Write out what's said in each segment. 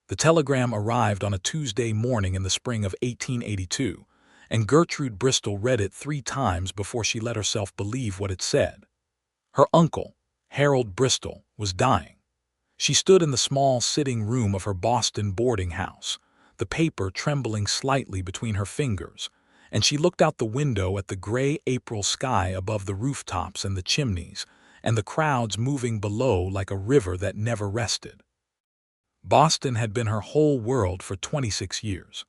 The telegram arrived on a Tuesday morning in the spring of 1882, and Gertrude Bristol read it 3 times before she let herself believe what it said. Her uncle, Harold Bristol, was dying. She stood in the small sitting room of her Boston boarding house, the paper trembling slightly between her fingers, and she looked out the window at the gray April sky above the rooftops and the chimneys, and the crowds moving below like a river that never rested. Boston had been her whole world for 26 years.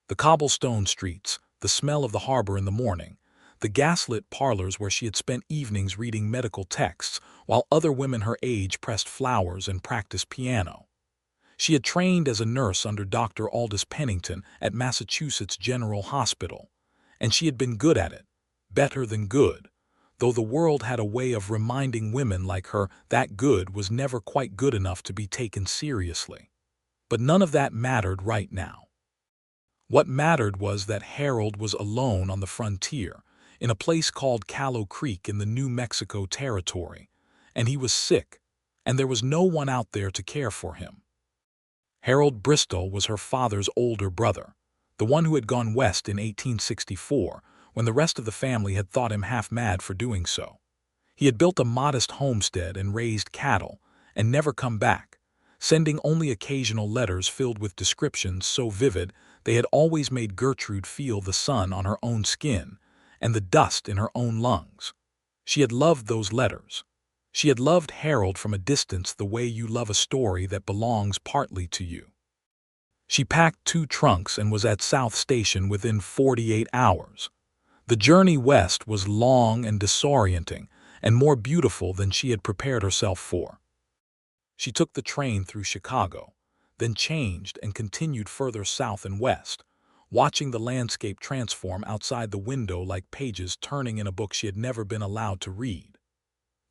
The cobblestone streets, the smell of the harbor in the morning, the gaslit parlors where she had spent evenings reading medical texts while other women her age pressed flowers and practiced piano. She had trained as a nurse under Dr. Aldous Pennington at Massachusetts General Hospital, and she had been good at it, better than good, though the world had a way of reminding women like her that good was never quite good enough to be taken seriously. But none of that mattered right now. What mattered was that Harold was alone on the frontier, in a place called Callow Creek in the New Mexico Territory, and he was sick, and there was no one out there to care for him. Harold Bristol was her father's older brother, the one who had gone west in 1864, when the rest of the family had thought him half mad for doing so. He had built a modest homestead and raised cattle, and never come back, sending only occasional letters filled with descriptions so vivid they had always made Gertrude feel the sun on her own skin and the dust in her own lungs. She had loved those letters. She had loved Harold from a distance the way you love a story that belongs partly to you. She packed 2 trunks and was at South Station within 48 hours. The journey west was long and disorienting, and more beautiful than she had prepared herself for. She took the train through Chicago, then changed and continued further south and west, watching the landscape transform outside the window like pages turning in a book she had never been allowed to read.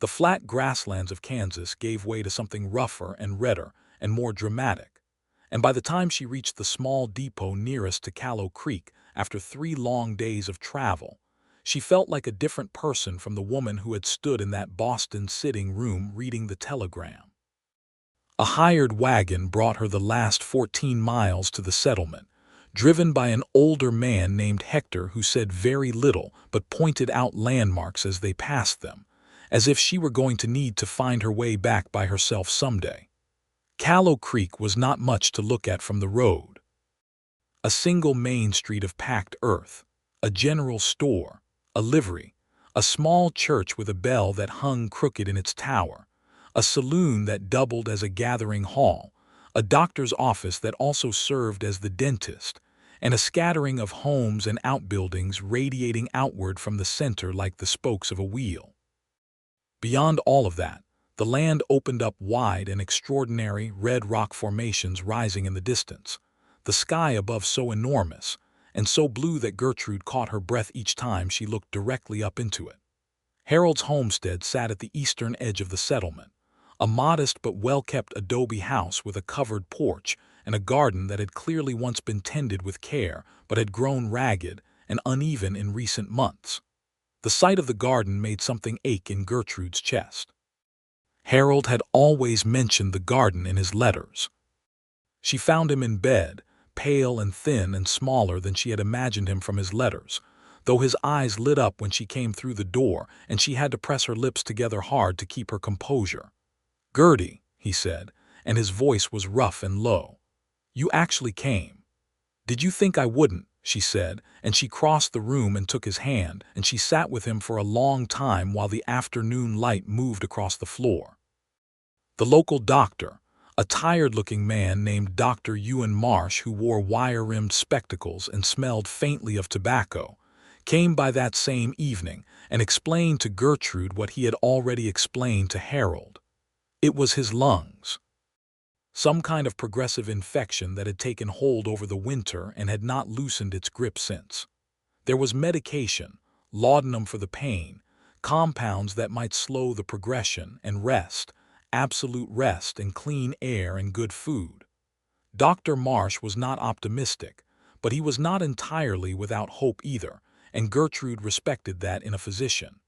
The flat grasslands of Kansas gave way to something rougher and redder and more dramatic, and by the time she reached the small depot nearest to Callow Creek after 3 long days of travel, she felt like a different person from the woman who had stood in that Boston sitting room reading the telegram. A hired wagon brought her the last 14 miles to the settlement, driven by an older man named Hector who said very little but pointed out landmarks as they passed them, as if she were going to need to find her way back by herself someday. Callow Creek was not much to look at from the road. A single main street of packed earth, a general store, a livery, a small church with a bell that hung crooked in its tower, a saloon that doubled as a gathering hall, a doctor's office that also served as the dentist, and a scattering of homes and outbuildings radiating outward from the center like the spokes of a wheel. Beyond all of that, the land opened up wide and extraordinary red rock formations rising in the distance, the sky above so enormous and so blue that Gertrude caught her breath each time she looked directly up into it. Harold's homestead sat at the eastern edge of the settlement, a modest but well-kept adobe house with a covered porch and a garden that had clearly once been tended with care but had grown ragged and uneven in recent months. The sight of the garden made something ache in Gertrude's chest. Harold had always mentioned the garden in his letters. She found him in bed, pale and thin and smaller than she had imagined him from his letters, though his eyes lit up when she came through the door and she had to press her lips together hard to keep her composure. "Gertie," he said, and his voice was rough and low. "You actually came." "Did you think I wouldn't?" she said, and she crossed the room and took his hand, and she sat with him for a long time while the afternoon light moved across the floor. The local doctor, a tired-looking man named Dr. Ewan Marsh who wore wire-rimmed spectacles and smelled faintly of tobacco, came by that same evening and explained to Gertrude what he had already explained to Harold. It was his lungs. Some kind of progressive infection that had taken hold over the winter and had not loosened its grip since. There was medication, laudanum for the pain, compounds that might slow the progression, and rest, absolute rest and clean air and good food. Dr. Marsh was not optimistic, but he was not entirely without hope either, and Gertrude respected that in a physician.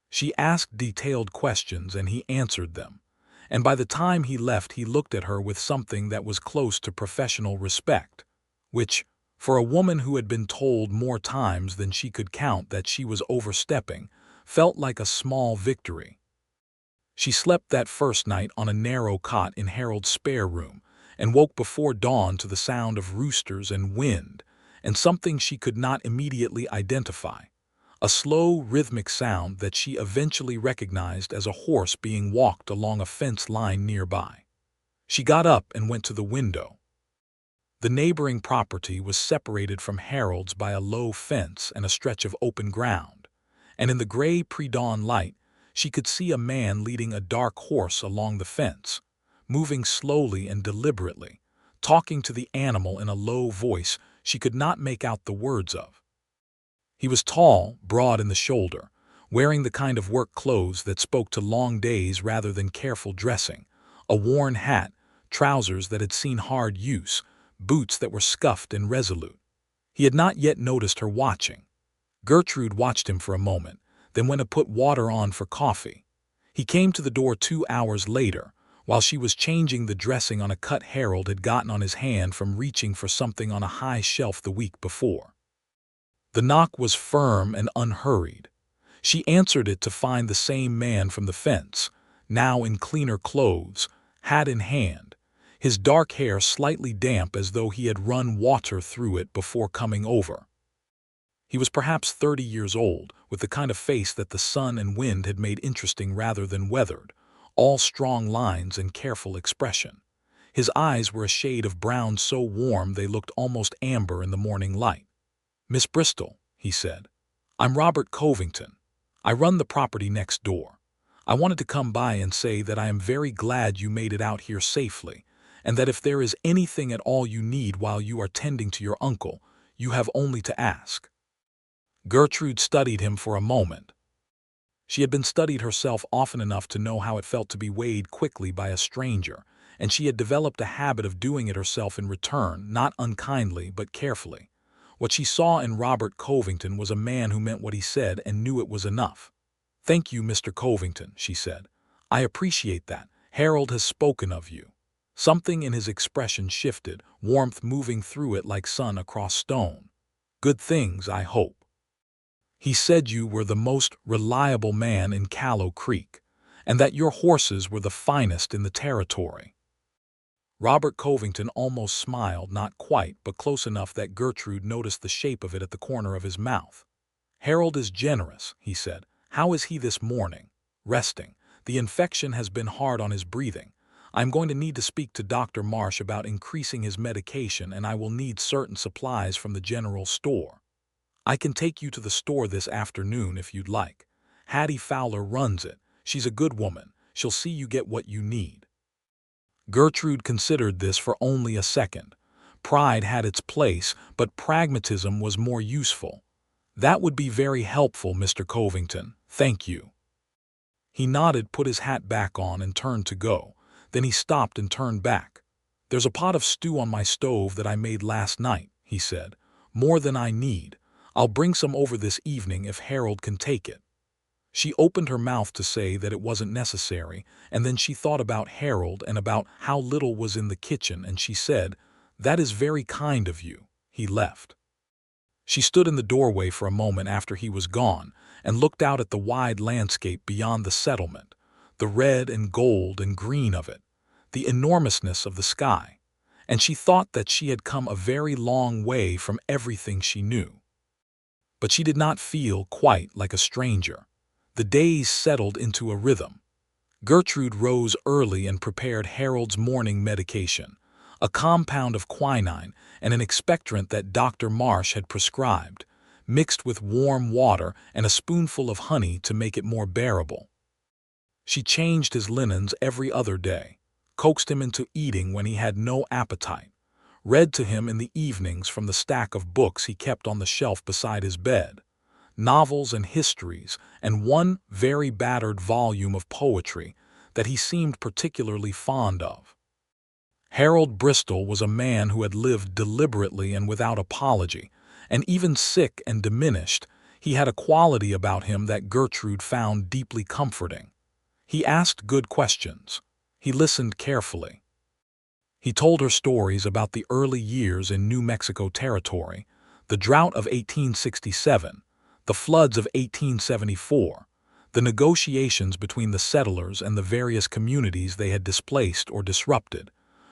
She asked detailed questions and he answered them, and by the time he left he looked at her with something that was close to professional respect, which, for a woman who had been told more times than she could count that she was overstepping, felt like a small victory. She slept that first night on a narrow cot in Harold's spare room, and woke before dawn to the sound of roosters and wind, and something she could not immediately identify, a slow, rhythmic sound that she eventually recognized as a horse being walked along a fence line nearby. She got up and went to the window. The neighboring property was separated from Harold's by a low fence and a stretch of open ground, and in the gray pre-dawn light, she could see a man leading a dark horse along the fence, moving slowly and deliberately, talking to the animal in a low voice she could not make out the words of. He was tall, broad in the shoulder, wearing the kind of work clothes that spoke to long days rather than careful dressing, a worn hat, trousers that had seen hard use, boots that were scuffed and resolute. He had not yet noticed her watching. Gertrude watched him for a moment, then went to put water on for coffee. He came to the door 2 hours later, while she was changing the dressing on a cut Harold had gotten on his hand from reaching for something on a high shelf the week before. The knock was firm and unhurried. She answered it to find the same man from the fence, now in cleaner clothes, hat in hand, his dark hair slightly damp as though he had run water through it before coming over. He was perhaps 30 years old, with the kind of face that the sun and wind had made interesting rather than weathered, all strong lines and careful expression. His eyes were a shade of brown so warm they looked almost amber in the morning light. "Miss Bristol," he said, "I'm Robert Covington. I run the property next door. I wanted to come by and say that I am very glad you made it out here safely, and that if there is anything at all you need while you are tending to your uncle, you have only to ask." Gertrude studied him for a moment. She had been studied herself often enough to know how it felt to be weighed quickly by a stranger, and she had developed a habit of doing it herself in return, not unkindly but carefully. What she saw in Robert Covington was a man who meant what he said and knew it was enough. "Thank you, Mr. Covington," she said. "I appreciate that. Harold has spoken of you." Something in his expression shifted, warmth moving through it like sun across stone. "Good things, I hope. He said you were the most reliable man in Callow Creek, and that your horses were the finest in the territory." Robert Covington almost smiled, not quite, but close enough that Gertrude noticed the shape of it at the corner of his mouth. "Harold is generous," he said. "How is he this morning?" "Resting. The infection has been hard on his breathing. I'm going to need to speak to Dr. Marsh about increasing his medication, and I will need certain supplies from the general store. I can take you to the store this afternoon if you'd like. Hattie Fowler runs it. She's a good woman. She'll see you get what you need." Gertrude considered this for only a second. Pride had its place, but pragmatism was more useful. "That would be very helpful, Mr. Covington. Thank you." He nodded, put his hat back on, and turned to go. Then he stopped and turned back. "There's a pot of stew on my stove that I made last night," he said. "More than I need. I'll bring some over this evening if Harold can take it." She opened her mouth to say that it wasn't necessary, and then she thought about Harold and about how little was in the kitchen, and she said, "That is very kind of you." He left. She stood in the doorway for a moment after he was gone and looked out at the wide landscape beyond the settlement, the red and gold and green of it, the enormousness of the sky, and she thought that she had come a very long way from everything she knew. But she did not feel quite like a stranger. The days settled into a rhythm. Gertrude rose early and prepared Harold's morning medication, a compound of quinine and an expectorant that Dr. Marsh had prescribed, mixed with warm water and a spoonful of honey to make it more bearable. She changed his linens every other day, coaxed him into eating when he had no appetite, read to him in the evenings from the stack of books he kept on the shelf beside his bed, novels and histories, and one very battered volume of poetry that he seemed particularly fond of. Harold Bristol was a man who had lived deliberately and without apology, and even sick and diminished, he had a quality about him that Gertrude found deeply comforting. He asked good questions. He listened carefully. He told her stories about the early years in New Mexico Territory, the drought of 1867, the floods of 1874, the negotiations between the settlers and the various communities they had displaced or disrupted,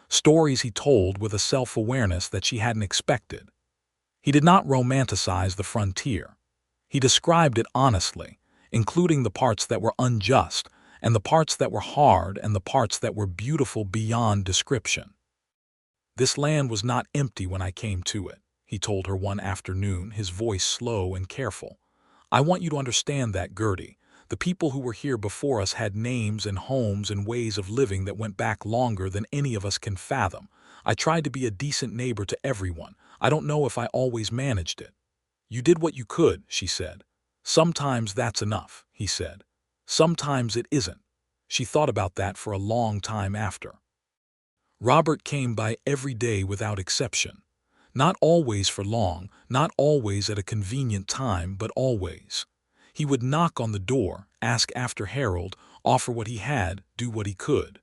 stories he told with a self-awareness that she hadn't expected. He did not romanticize the frontier. He described it honestly, including the parts that were unjust, and the parts that were hard, and the parts that were beautiful beyond description. "This land was not empty when I came to it," he told her one afternoon, his voice slow and careful. "I want you to understand that, Gertie. The people who were here before us had names and homes and ways of living that went back longer than any of us can fathom. I tried to be a decent neighbor to everyone. I don't know if I always managed it." "You did what you could," she said. "Sometimes that's enough," he said. "Sometimes it isn't." She thought about that for a long time after. Robert came by every day without exception. Not always for long, not always at a convenient time, but always. He would knock on the door, ask after Harold, offer what he had, do what he could.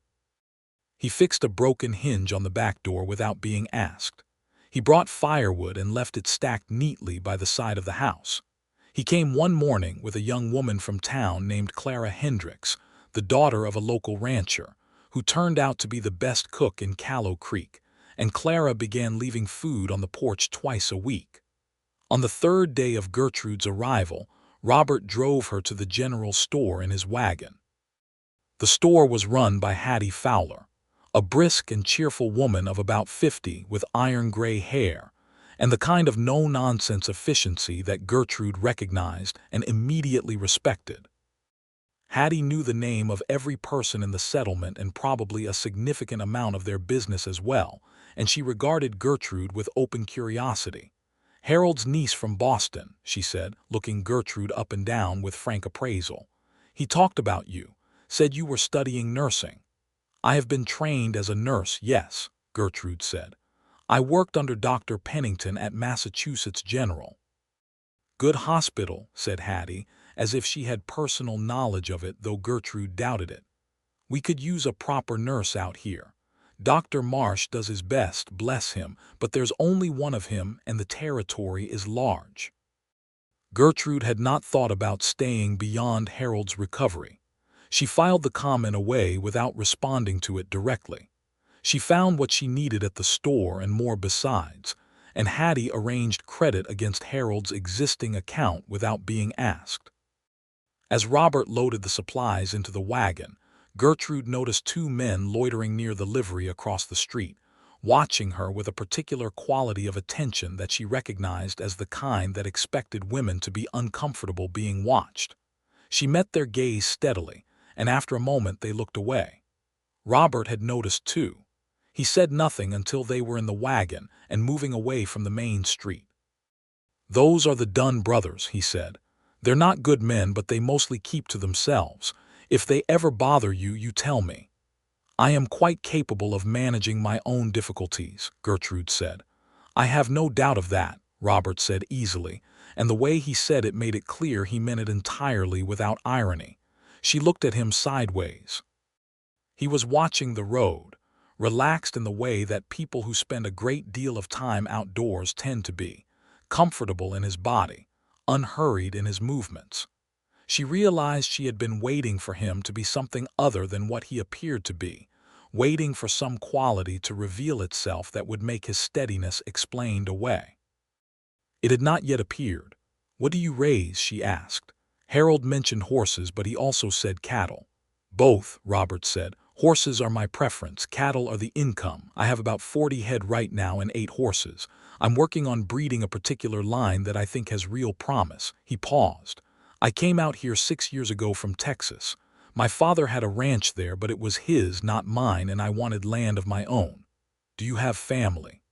He fixed a broken hinge on the back door without being asked. He brought firewood and left it stacked neatly by the side of the house. He came one morning with a young woman from town named Clara Hendricks, the daughter of a local rancher, who turned out to be the best cook in Callow Creek, and Clara began leaving food on the porch twice a week. On the third day of Gertrude's arrival, Robert drove her to the general store in his wagon. The store was run by Hattie Fowler, a brisk and cheerful woman of about 50 with iron-gray hair, and the kind of no-nonsense efficiency that Gertrude recognized and immediately respected. Hattie knew the name of every person in the settlement and probably a significant amount of their business as well, and she regarded Gertrude with open curiosity. "Harold's niece from Boston," she said, looking Gertrude up and down with frank appraisal. "He talked about you, said you were studying nursing." "I have been trained as a nurse, yes," Gertrude said. "I worked under Dr. Pennington at Massachusetts General." "Good hospital," said Hattie, as if she had personal knowledge of it, though Gertrude doubted it. "We could use a proper nurse out here. Dr. Marsh does his best, bless him, but there's only one of him and the territory is large." Gertrude had not thought about staying beyond Harold's recovery. She filed the comment away without responding to it directly. She found what she needed at the store and more besides, and Hattie arranged credit against Harold's existing account without being asked. As Robert loaded the supplies into the wagon, Gertrude noticed two men loitering near the livery across the street, watching her with a particular quality of attention that she recognized as the kind that expected women to be uncomfortable being watched. She met their gaze steadily, and after a moment they looked away. Robert had noticed too. He said nothing until they were in the wagon and moving away from the main street. "Those are the Dunn brothers," he said. "They're not good men, but they mostly keep to themselves. If they ever bother you, you tell me." "I am quite capable of managing my own difficulties," Gertrude said. "I have no doubt of that," Robert said easily, and the way he said it made it clear he meant it entirely without irony. She looked at him sideways. He was watching the road, relaxed in the way that people who spend a great deal of time outdoors tend to be, comfortable in his body, unhurried in his movements. She realized she had been waiting for him to be something other than what he appeared to be, waiting for some quality to reveal itself that would make his steadiness explained away. It had not yet appeared. "What do you raise?" she asked. "Harold mentioned horses, but he also said cattle." "Both," Robert said. "Horses are my preference. Cattle are the income. I have about 40 head right now and 8 horses. I'm working on breeding a particular line that I think has real promise." He paused. "I came out here 6 years ago from Texas. My father had a ranch there, but it was his, not mine, and I wanted land of my own." "Do you have family?"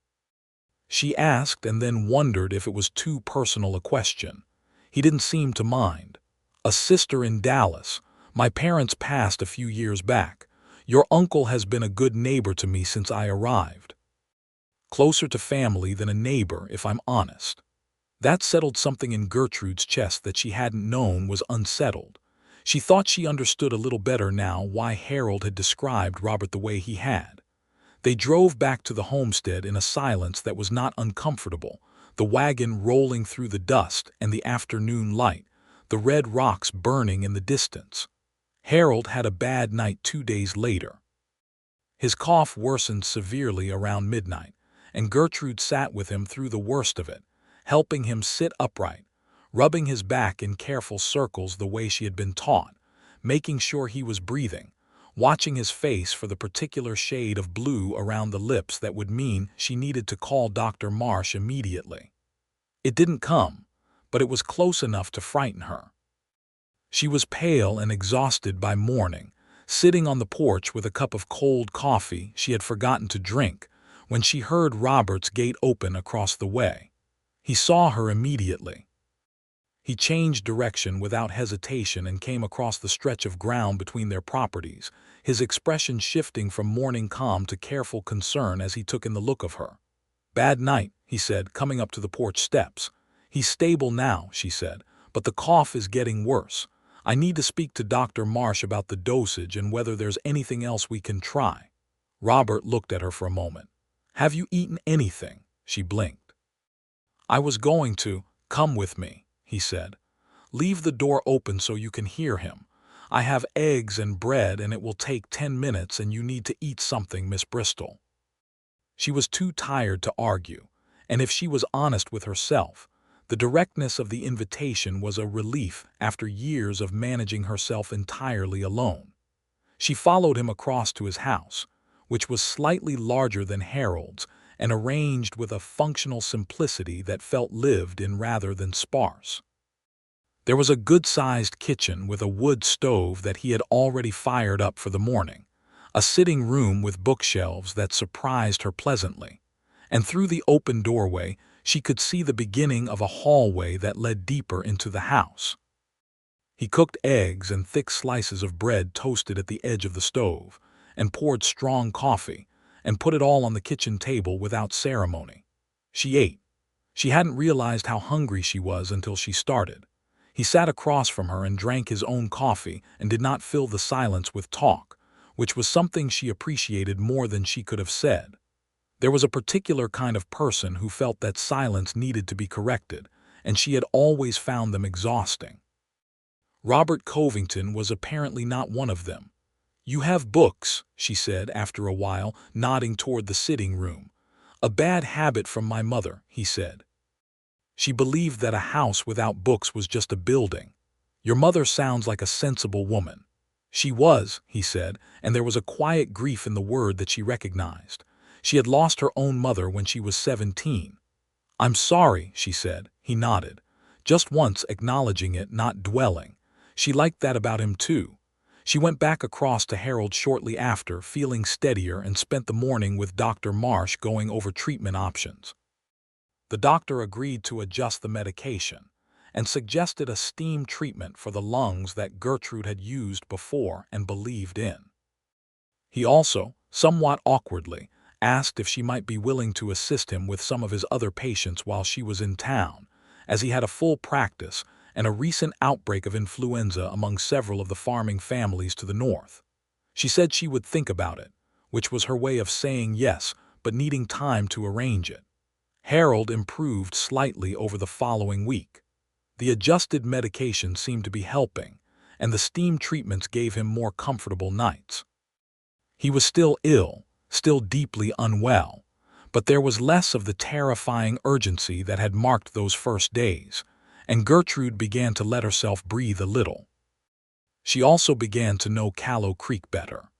she asked, and then wondered if it was too personal a question. He didn't seem to mind. "A sister in Dallas. My parents passed a few years back. Your uncle has been a good neighbor to me since I arrived. Closer to family than a neighbor, if I'm honest." That settled something in Gertrude's chest that she hadn't known was unsettled. She thought she understood a little better now why Harold had described Robert the way he had. They drove back to the homestead in a silence that was not uncomfortable, the wagon rolling through the dust and the afternoon light, the red rocks burning in the distance. Harold had a bad night 2 days later. His cough worsened severely around midnight, and Gertrude sat with him through the worst of it, helping him sit upright, rubbing his back in careful circles the way she had been taught, making sure he was breathing, watching his face for the particular shade of blue around the lips that would mean she needed to call Dr. Marsh immediately. It didn't come, but it was close enough to frighten her. She was pale and exhausted by morning, sitting on the porch with a cup of cold coffee she had forgotten to drink, when she heard Robert's gate open across the way. He saw her immediately. He changed direction without hesitation and came across the stretch of ground between their properties, his expression shifting from morning calm to careful concern as he took in the look of her. "Bad night," he said, coming up to the porch steps. "He's stable now," she said, "but the cough is getting worse. I need to speak to Dr. Marsh about the dosage and whether there's anything else we can try." Robert looked at her for a moment. "Have you eaten anything?" She blinked. "I was going to. Come with me," he said. "Leave the door open so you can hear him. I have eggs and bread and it will take 10 minutes and you need to eat something, Miss Bristol." She was too tired to argue, and if she was honest with herself, the directness of the invitation was a relief after years of managing herself entirely alone. She followed him across to his house, which was slightly larger than Harold's and arranged with a functional simplicity that felt lived in rather than sparse. There was a good-sized kitchen with a wood stove that he had already fired up for the morning, a sitting room with bookshelves that surprised her pleasantly, and through the open doorway she could see the beginning of a hallway that led deeper into the house. He cooked eggs and thick slices of bread toasted at the edge of the stove, and poured strong coffee, and put it all on the kitchen table without ceremony. She ate. She hadn't realized how hungry she was until she started. He sat across from her and drank his own coffee and did not fill the silence with talk, which was something she appreciated more than she could have said. There was a particular kind of person who felt that silence needed to be corrected, and she had always found them exhausting. Robert Covington was apparently not one of them. "You have books," she said after a while, nodding toward the sitting room. "A bad habit from my mother," he said. She believed that a house without books was just a building. "Your mother sounds like a sensible woman." She was, he said, and there was a quiet grief in the word that she recognized. She had lost her own mother when she was 17. "I'm sorry," she said. He nodded, just once acknowledging it, not dwelling. She liked that about him too. She went back across to Harold shortly after, feeling steadier, and spent the morning with Dr. Marsh going over treatment options. The doctor agreed to adjust the medication and suggested a steam treatment for the lungs that Gertrude had used before and believed in. He also, somewhat awkwardly, asked if she might be willing to assist him with some of his other patients while she was in town, as he had a full practice and a recent outbreak of influenza among several of the farming families to the north. She said she would think about it, which was her way of saying yes, but needing time to arrange it. Harold improved slightly over the following week. The adjusted medication seemed to be helping, and the steam treatments gave him more comfortable nights. He was still ill, still deeply unwell, but there was less of the terrifying urgency that had marked those first days, and Gertrude began to let herself breathe a little. She also began to know Callow Creek better.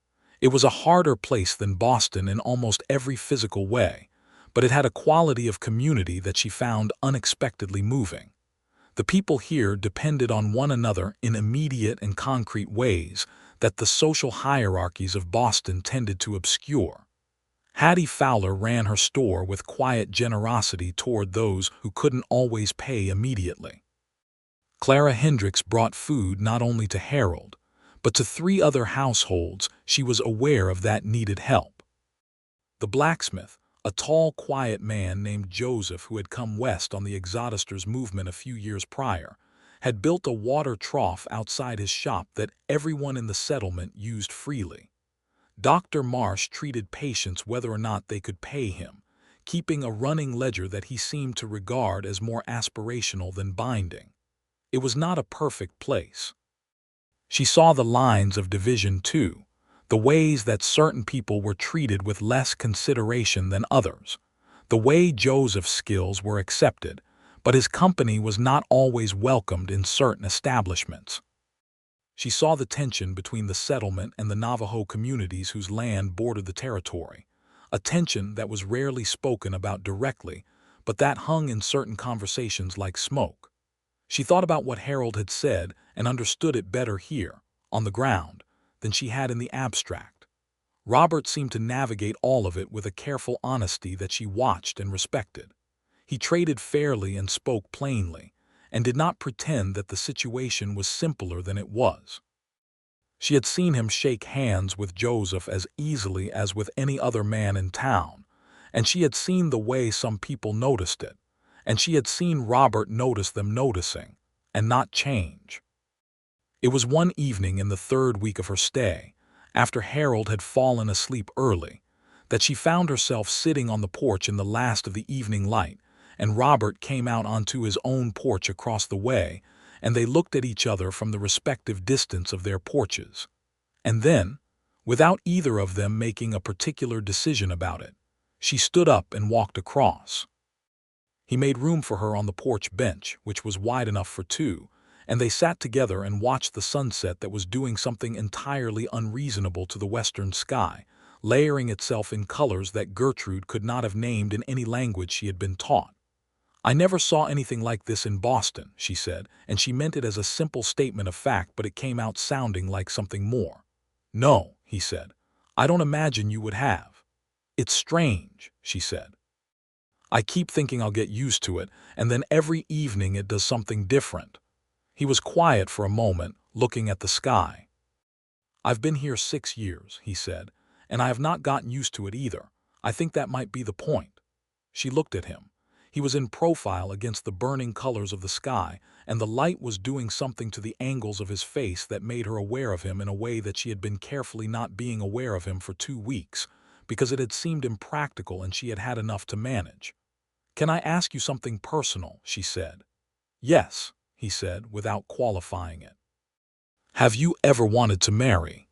It was a harder place than Boston in almost every physical way, but it had a quality of community that she found unexpectedly moving. The people here depended on one another in immediate and concrete ways that the social hierarchies of Boston tended to obscure. Hattie Fowler ran her store with quiet generosity toward those who couldn't always pay immediately. Clara Hendricks brought food not only to Harold, but to 3 other households she was aware of that needed help. The blacksmith, a tall, quiet man named Joseph who had come west on the Exodusters movement a few years prior, had built a water trough outside his shop that everyone in the settlement used freely. Dr. Marsh treated patients whether or not they could pay him, keeping a running ledger that he seemed to regard as more aspirational than binding. It was not a perfect place. She saw the lines of division too, the ways that certain people were treated with less consideration than others, the way Joseph's skills were accepted, but his company was not always welcomed in certain establishments. She saw the tension between the settlement and the Navajo communities whose land bordered the territory, a tension that was rarely spoken about directly, but that hung in certain conversations like smoke. She thought about what Harold had said and understood it better here, on the ground, than she had in the abstract. Robert seemed to navigate all of it with a careful honesty that she watched and respected. He traded fairly and spoke plainly, and did not pretend that the situation was simpler than it was. She had seen him shake hands with Joseph as easily as with any other man in town, and she had seen the way some people noticed it, and she had seen Robert notice them noticing, and not change. It was one evening in the third week of her stay, after Harold had fallen asleep early, that she found herself sitting on the porch in the last of the evening light, and Robert came out onto his own porch across the way, and they looked at each other from the respective distance of their porches. And then, without either of them making a particular decision about it, she stood up and walked across. He made room for her on the porch bench, which was wide enough for two, and they sat together and watched the sunset that was doing something entirely unreasonable to the western sky, layering itself in colors that Gertrude could not have named in any language she had been taught. "I never saw anything like this in Boston," she said, and she meant it as a simple statement of fact, but it came out sounding like something more. "No," he said, "I don't imagine you would have." "It's strange," she said. "I keep thinking I'll get used to it, and then every evening it does something different." He was quiet for a moment, looking at the sky. "I've been here 6 years," he said, "and I have not gotten used to it either. I think that might be the point." She looked at him. He was in profile against the burning colors of the sky, and the light was doing something to the angles of his face that made her aware of him in a way that she had been carefully not being aware of him for 2 weeks, because it had seemed impractical and she had had enough to manage. "Can I ask you something personal?" she said. "Yes," he said, without qualifying it. "Have you ever wanted to marry?"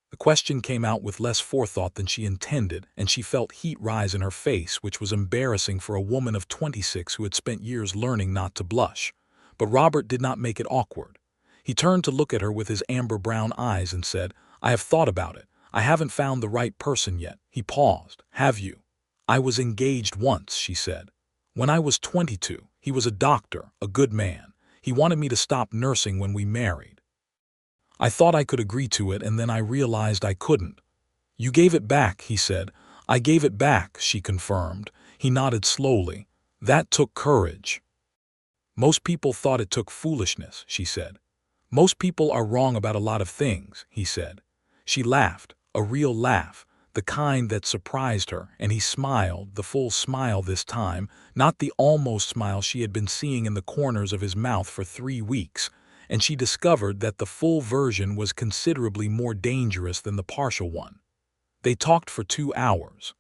The question came out with less forethought than she intended, and she felt heat rise in her face, which was embarrassing for a woman of 26 who had spent years learning not to blush. But Robert did not make it awkward. He turned to look at her with his amber-brown eyes and said, "I have thought about it. I haven't found the right person yet." He paused. "Have you?" "I was engaged once," she said. "When I was 22, he was a doctor, a good man. He wanted me to stop nursing when we married. I thought I could agree to it, and then I realized I couldn't." "You gave it back," he said. "I gave it back," she confirmed. He nodded slowly. "That took courage." "Most people thought it took foolishness," she said. "Most people are wrong about a lot of things," he said. She laughed, a real laugh, the kind that surprised her, and he smiled, the full smile this time, not the almost smile she had been seeing in the corners of his mouth for 3 weeks, and she discovered that the full version was considerably more dangerous than the partial one. They talked for 2 hours.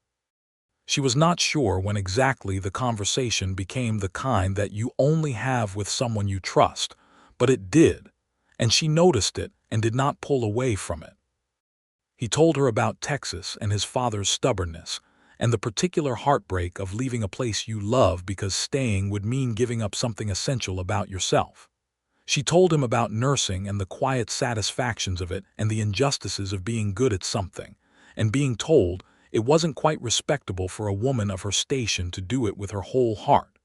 She was not sure when exactly the conversation became the kind that you only have with someone you trust, but it did, and she noticed it and did not pull away from it. He told her about Texas and his father's stubbornness, and the particular heartbreak of leaving a place you love because staying would mean giving up something essential about yourself. She told him about nursing and the quiet satisfactions of it and the injustices of being good at something, and being told it wasn't quite respectable for a woman of her station to do it with her whole heart.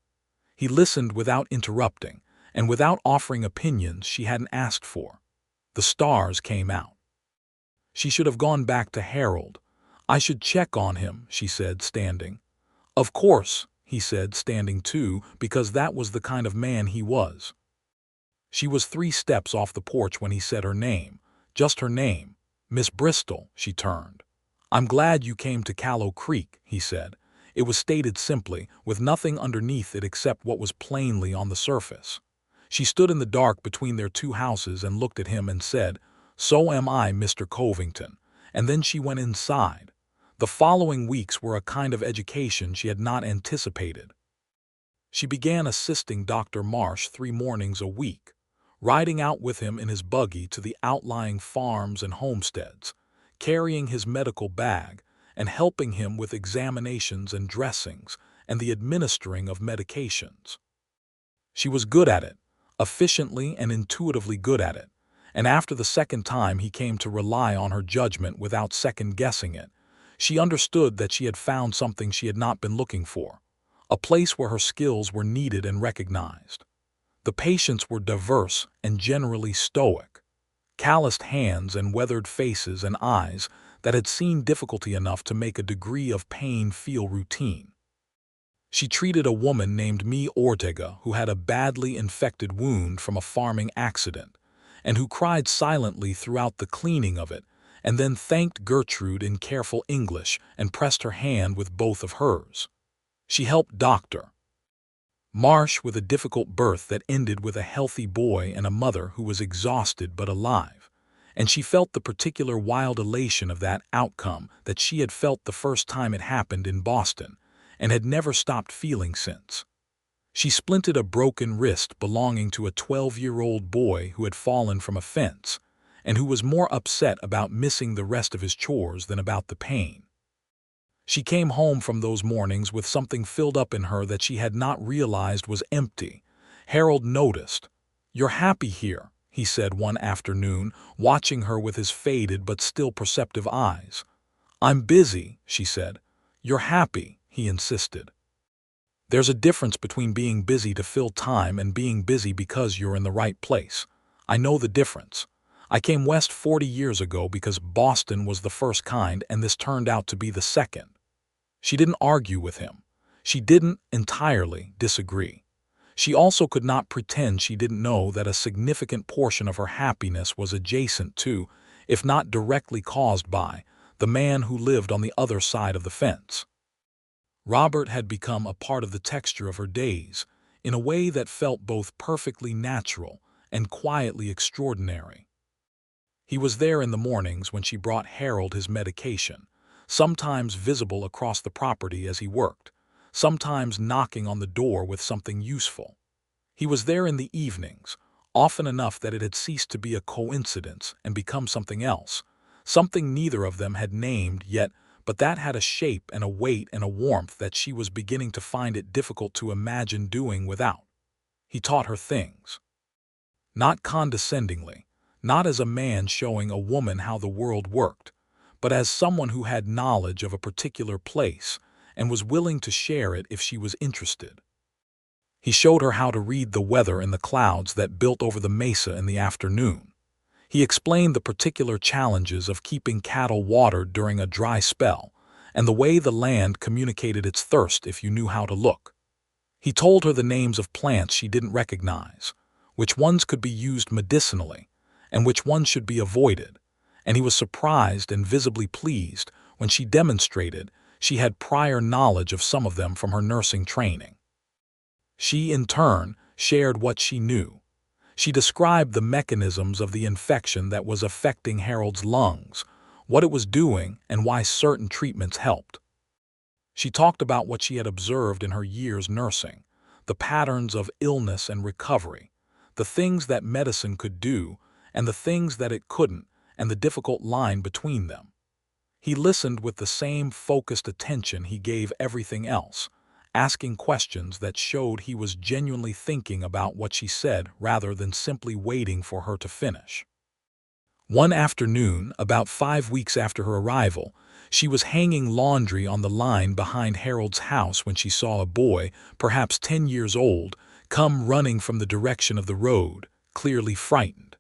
He listened without interrupting, and without offering opinions she hadn't asked for. The stars came out. She should have gone back to Harold. "I should check on him," she said, standing. "Of course," he said, standing too, because that was the kind of man he was. She was 3 steps off the porch when he said her name, just her name. "Miss Bristol," she turned. "I'm glad you came to Callow Creek," he said. It was stated simply, with nothing underneath it except what was plainly on the surface. She stood in the dark between their two houses and looked at him and said, "So am I, Mr. Covington," and then she went inside. The following weeks were a kind of education she had not anticipated. She began assisting Dr. Marsh 3 mornings a week, riding out with him in his buggy to the outlying farms and homesteads, carrying his medical bag, and helping him with examinations and dressings and the administering of medications. She was good at it, efficiently and intuitively good at it, and after the second time he came to rely on her judgment without second-guessing it, she understood that she had found something she had not been looking for, a place where her skills were needed and recognized. The patients were diverse and generally stoic, calloused hands and weathered faces and eyes that had seen difficulty enough to make a degree of pain feel routine. She treated a woman named Mee Ortega who had a badly infected wound from a farming accident, and who cried silently throughout the cleaning of it, and then thanked Gertrude in careful English and pressed her hand with both of hers. She helped Dr. Marsh with a difficult birth that ended with a healthy boy and a mother who was exhausted but alive, and she felt the particular wild elation of that outcome that she had felt the first time it happened in Boston, and had never stopped feeling since. She splinted a broken wrist belonging to a 12-year-old boy who had fallen from a fence, and who was more upset about missing the rest of his chores than about the pain. She came home from those mornings with something filled up in her that she had not realized was empty. Harold noticed. "You're happy here," he said one afternoon, watching her with his faded but still perceptive eyes. "I'm busy," she said. "You're happy," he insisted. "There's a difference between being busy to fill time and being busy because you're in the right place. I know the difference. I came west 40 years ago because Boston was the first kind and this turned out to be the second." She didn't argue with him. She didn't entirely disagree. She also could not pretend she didn't know that a significant portion of her happiness was adjacent to, if not directly caused by, the man who lived on the other side of the fence. Robert had become a part of the texture of her days, in a way that felt both perfectly natural and quietly extraordinary. He was there in the mornings when she brought Harold his medication, sometimes visible across the property as he worked, sometimes knocking on the door with something useful. He was there in the evenings, often enough that it had ceased to be a coincidence and become something else, something neither of them had named yet, but that had a shape and a weight and a warmth that she was beginning to find it difficult to imagine doing without. He taught her things. Not condescendingly, not as a man showing a woman how the world worked, but as someone who had knowledge of a particular place and was willing to share it if she was interested. He showed her how to read the weather in the clouds that built over the mesa in the afternoon. He explained the particular challenges of keeping cattle watered during a dry spell and the way the land communicated its thirst if you knew how to look. He told her the names of plants she didn't recognize, which ones could be used medicinally, and which ones should be avoided, and he was surprised and visibly pleased when she demonstrated she had prior knowledge of some of them from her nursing training. She, in turn, shared what she knew. She described the mechanisms of the infection that was affecting Harold's lungs, what it was doing, and why certain treatments helped. She talked about what she had observed in her years nursing, the patterns of illness and recovery, the things that medicine could do, and the things that it couldn't, and the difficult line between them. He listened with the same focused attention he gave everything else, asking questions that showed he was genuinely thinking about what she said rather than simply waiting for her to finish. One afternoon, about 5 weeks after her arrival, she was hanging laundry on the line behind Harold's house when she saw a boy, perhaps 10 years old, come running from the direction of the road, clearly frightened.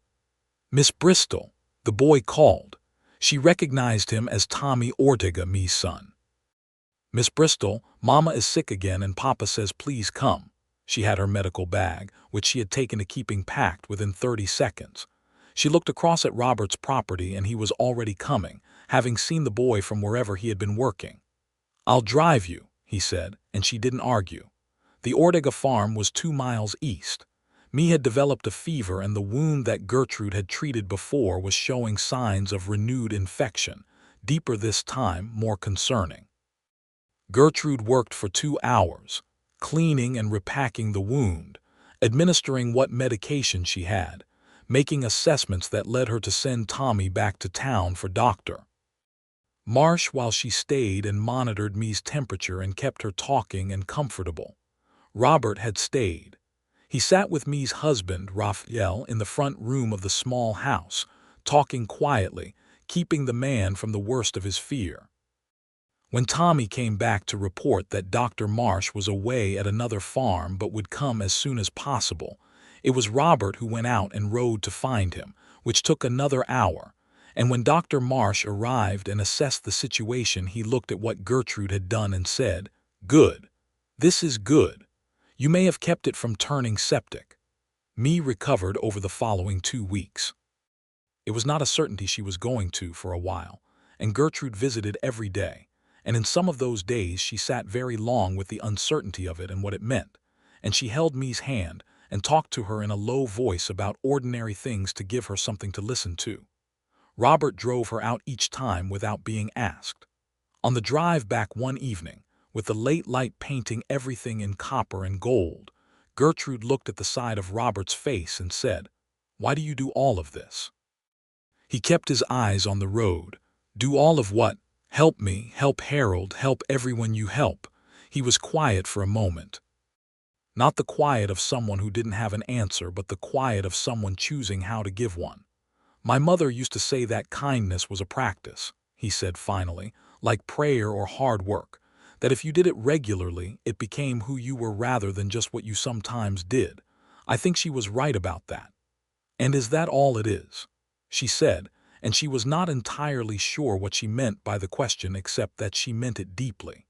"Miss Bristol," the boy called. She recognized him as Tommy Ortega, Me's son. "Miss Bristol, Mama is sick again and Papa says please come." She had her medical bag, which she had taken to keeping packed within 30 seconds. She looked across at Robert's property and he was already coming, having seen the boy from wherever he had been working. "I'll drive you," he said, and she didn't argue. The Ortega farm was 2 miles east. Me had developed a fever, and the wound that Gertrude had treated before was showing signs of renewed infection, deeper this time, more concerning. Gertrude worked for 2 hours, cleaning and repacking the wound, administering what medication she had, making assessments that led her to send Tommy back to town for Dr. Marsh while she stayed and monitored Me's temperature and kept her talking and comfortable. Robert had stayed. He sat with Me's husband, Raphael, in the front room of the small house, talking quietly, keeping the man from the worst of his fear. When Tommy came back to report that Dr. Marsh was away at another farm but would come as soon as possible, it was Robert who went out and rode to find him, which took another hour. And when Dr. Marsh arrived and assessed the situation, he looked at what Gertrude had done and said, "Good. This is good. You may have kept it from turning septic." Me recovered over the following 2 weeks. It was not a certainty she was going to for a while, and Gertrude visited every day. And in some of those days she sat very long with the uncertainty of it and what it meant, and she held Me's hand and talked to her in a low voice about ordinary things to give her something to listen to. Robert drove her out each time without being asked. On the drive back one evening, with the late light painting everything in copper and gold, Gertrude looked at the side of Robert's face and said, "Why do you do all of this?" He kept his eyes on the road. "Do all of what? Help me, help Harold, help everyone you help." He was quiet for a moment. Not the quiet of someone who didn't have an answer, but the quiet of someone choosing how to give one. "My mother used to say that kindness was a practice," he said finally, "like prayer or hard work, that if you did it regularly, it became who you were rather than just what you sometimes did. I think she was right about that." "And is that all it is?" she said, and she was not entirely sure what she meant by the question except that she meant it deeply.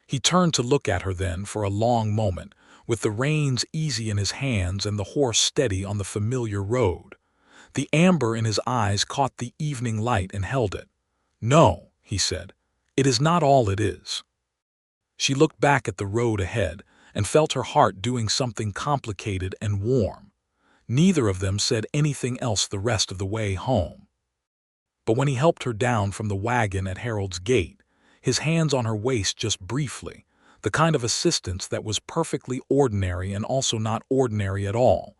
He turned to look at her then for a long moment, with the reins easy in his hands and the horse steady on the familiar road. The amber in his eyes caught the evening light and held it. "No," he said, "it is not all it is." She looked back at the road ahead and felt her heart doing something complicated and warm. Neither of them said anything else the rest of the way home. But when he helped her down from the wagon at Harold's gate, his hands on her waist just briefly, the kind of assistance that was perfectly ordinary and also not ordinary at all,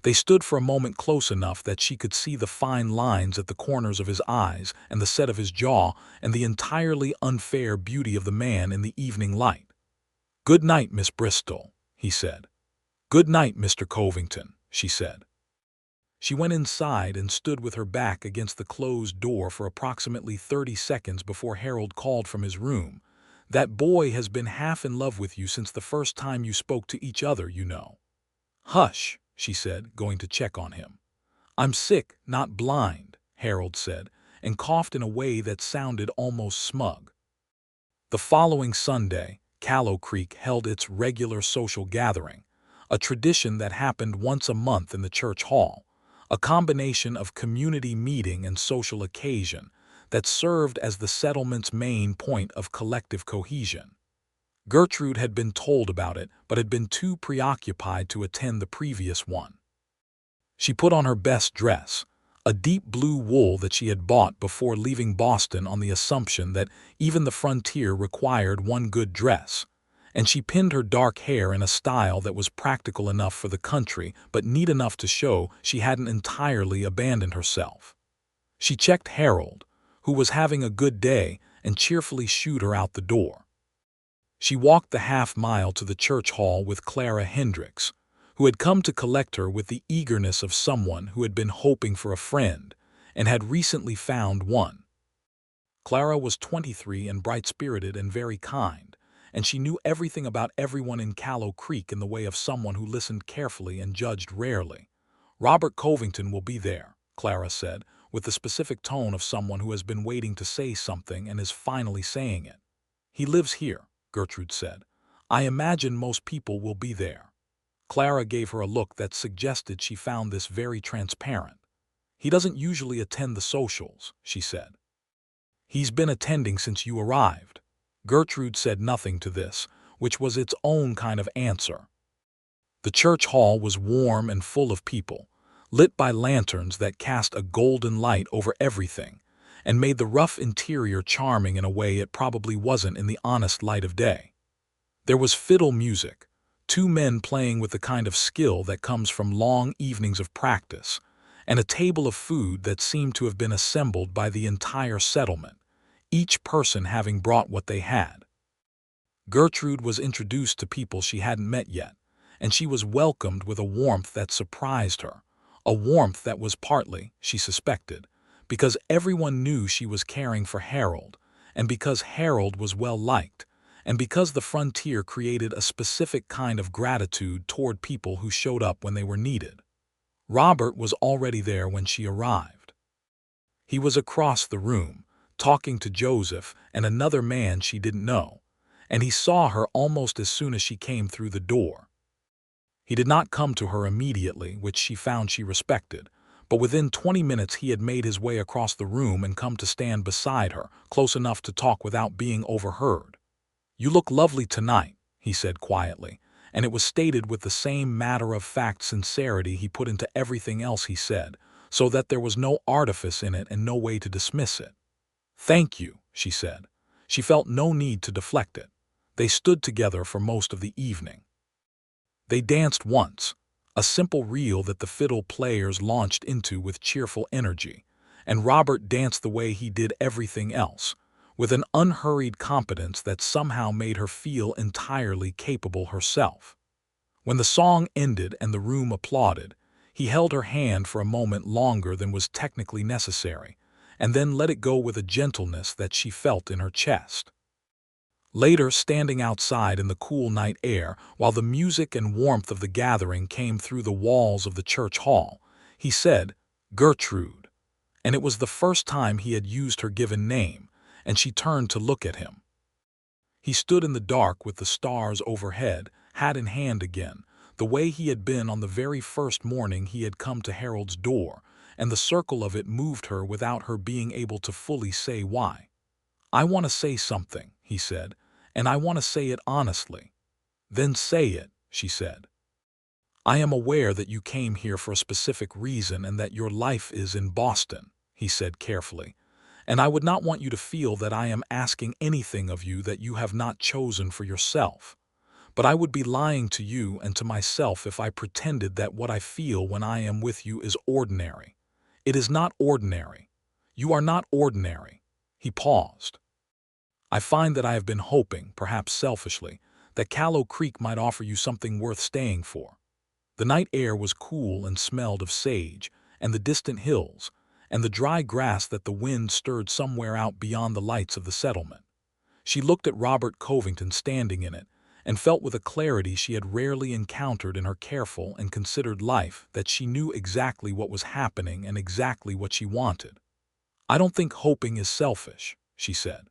they stood for a moment close enough that she could see the fine lines at the corners of his eyes and the set of his jaw and the entirely unfair beauty of the man in the evening light. "Good night, Miss Bristol," he said. "Good night, Mr. Covington," she said. She went inside and stood with her back against the closed door for approximately 30 seconds before Harold called from his room. "That boy has been half in love with you since the first time you spoke to each other, you know." "Hush," she said, going to check on him. "I'm sick, not blind," Harold said, and coughed in a way that sounded almost smug. The following Sunday, Callow Creek held its regular social gathering, a tradition that happened once a month in the church hall, a combination of community meeting and social occasion that served as the settlement's main point of collective cohesion. Gertrude had been told about it, but had been too preoccupied to attend the previous one. She put on her best dress, a deep blue wool that she had bought before leaving Boston on the assumption that even the frontier required one good dress, and she pinned her dark hair in a style that was practical enough for the country but neat enough to show she hadn't entirely abandoned herself. She checked Harold, who was having a good day, and cheerfully shooed her out the door. She walked the half-mile to the church hall with Clara Hendricks, who had come to collect her with the eagerness of someone who had been hoping for a friend and had recently found one. Clara was 23 and bright-spirited and very kind, and she knew everything about everyone in Callow Creek in the way of someone who listened carefully and judged rarely. "Robert Covington will be there," Clara said, with the specific tone of someone who has been waiting to say something and is finally saying it. "He lives here," Gertrude said. "I imagine most people will be there." Clara gave her a look that suggested she found this very transparent. "He doesn't usually attend the socials," she said. "He's been attending since you arrived." Gertrude said nothing to this, which was its own kind of answer. The church hall was warm and full of people, lit by lanterns that cast a golden light over everything and made the rough interior charming in a way it probably wasn't in the honest light of day. There was fiddle music, two men playing with the kind of skill that comes from long evenings of practice, and a table of food that seemed to have been assembled by the entire settlement, each person having brought what they had. Gertrude was introduced to people she hadn't met yet, and she was welcomed with a warmth that surprised her, a warmth that was partly, she suspected, because everyone knew she was caring for Harold, and because Harold was well liked, and because the frontier created a specific kind of gratitude toward people who showed up when they were needed. Robert was already there when she arrived. He was across the room, talking to Joseph and another man she didn't know, and he saw her almost as soon as she came through the door. He did not come to her immediately, which she found she respected, but within 20 minutes he had made his way across the room and come to stand beside her, close enough to talk without being overheard. "You look lovely tonight," he said quietly, and it was stated with the same matter-of-fact sincerity he put into everything else he said, so that there was no artifice in it and no way to dismiss it. "Thank you," she said. She felt no need to deflect it. They stood together for most of the evening. They danced once, a simple reel that the fiddle players launched into with cheerful energy, and Robert danced the way he did everything else, with an unhurried competence that somehow made her feel entirely capable herself. When the song ended and the room applauded, he held her hand for a moment longer than was technically necessary, and then let it go with a gentleness that she felt in her chest. Later, standing outside in the cool night air, while the music and warmth of the gathering came through the walls of the church hall, he said, "Gertrude," and it was the first time he had used her given name, and she turned to look at him. He stood in the dark with the stars overhead, hat in hand again, the way he had been on the very first morning he had come to Harold's door, and the circle of it moved her without her being able to fully say why. "I want to say something," he said, "and I want to say it honestly." "Then say it," she said. "I am aware that you came here for a specific reason and that your life is in Boston," he said carefully, "and I would not want you to feel that I am asking anything of you that you have not chosen for yourself. But I would be lying to you and to myself if I pretended that what I feel when I am with you is ordinary. It is not ordinary. You are not ordinary." He paused. "I find that I have been hoping, perhaps selfishly, that Callow Creek might offer you something worth staying for." The night air was cool and smelled of sage, and the distant hills, and the dry grass that the wind stirred somewhere out beyond the lights of the settlement. She looked at Robert Covington standing in it, and felt with a clarity she had rarely encountered in her careful and considered life that she knew exactly what was happening and exactly what she wanted. "I don't think hoping is selfish," she said.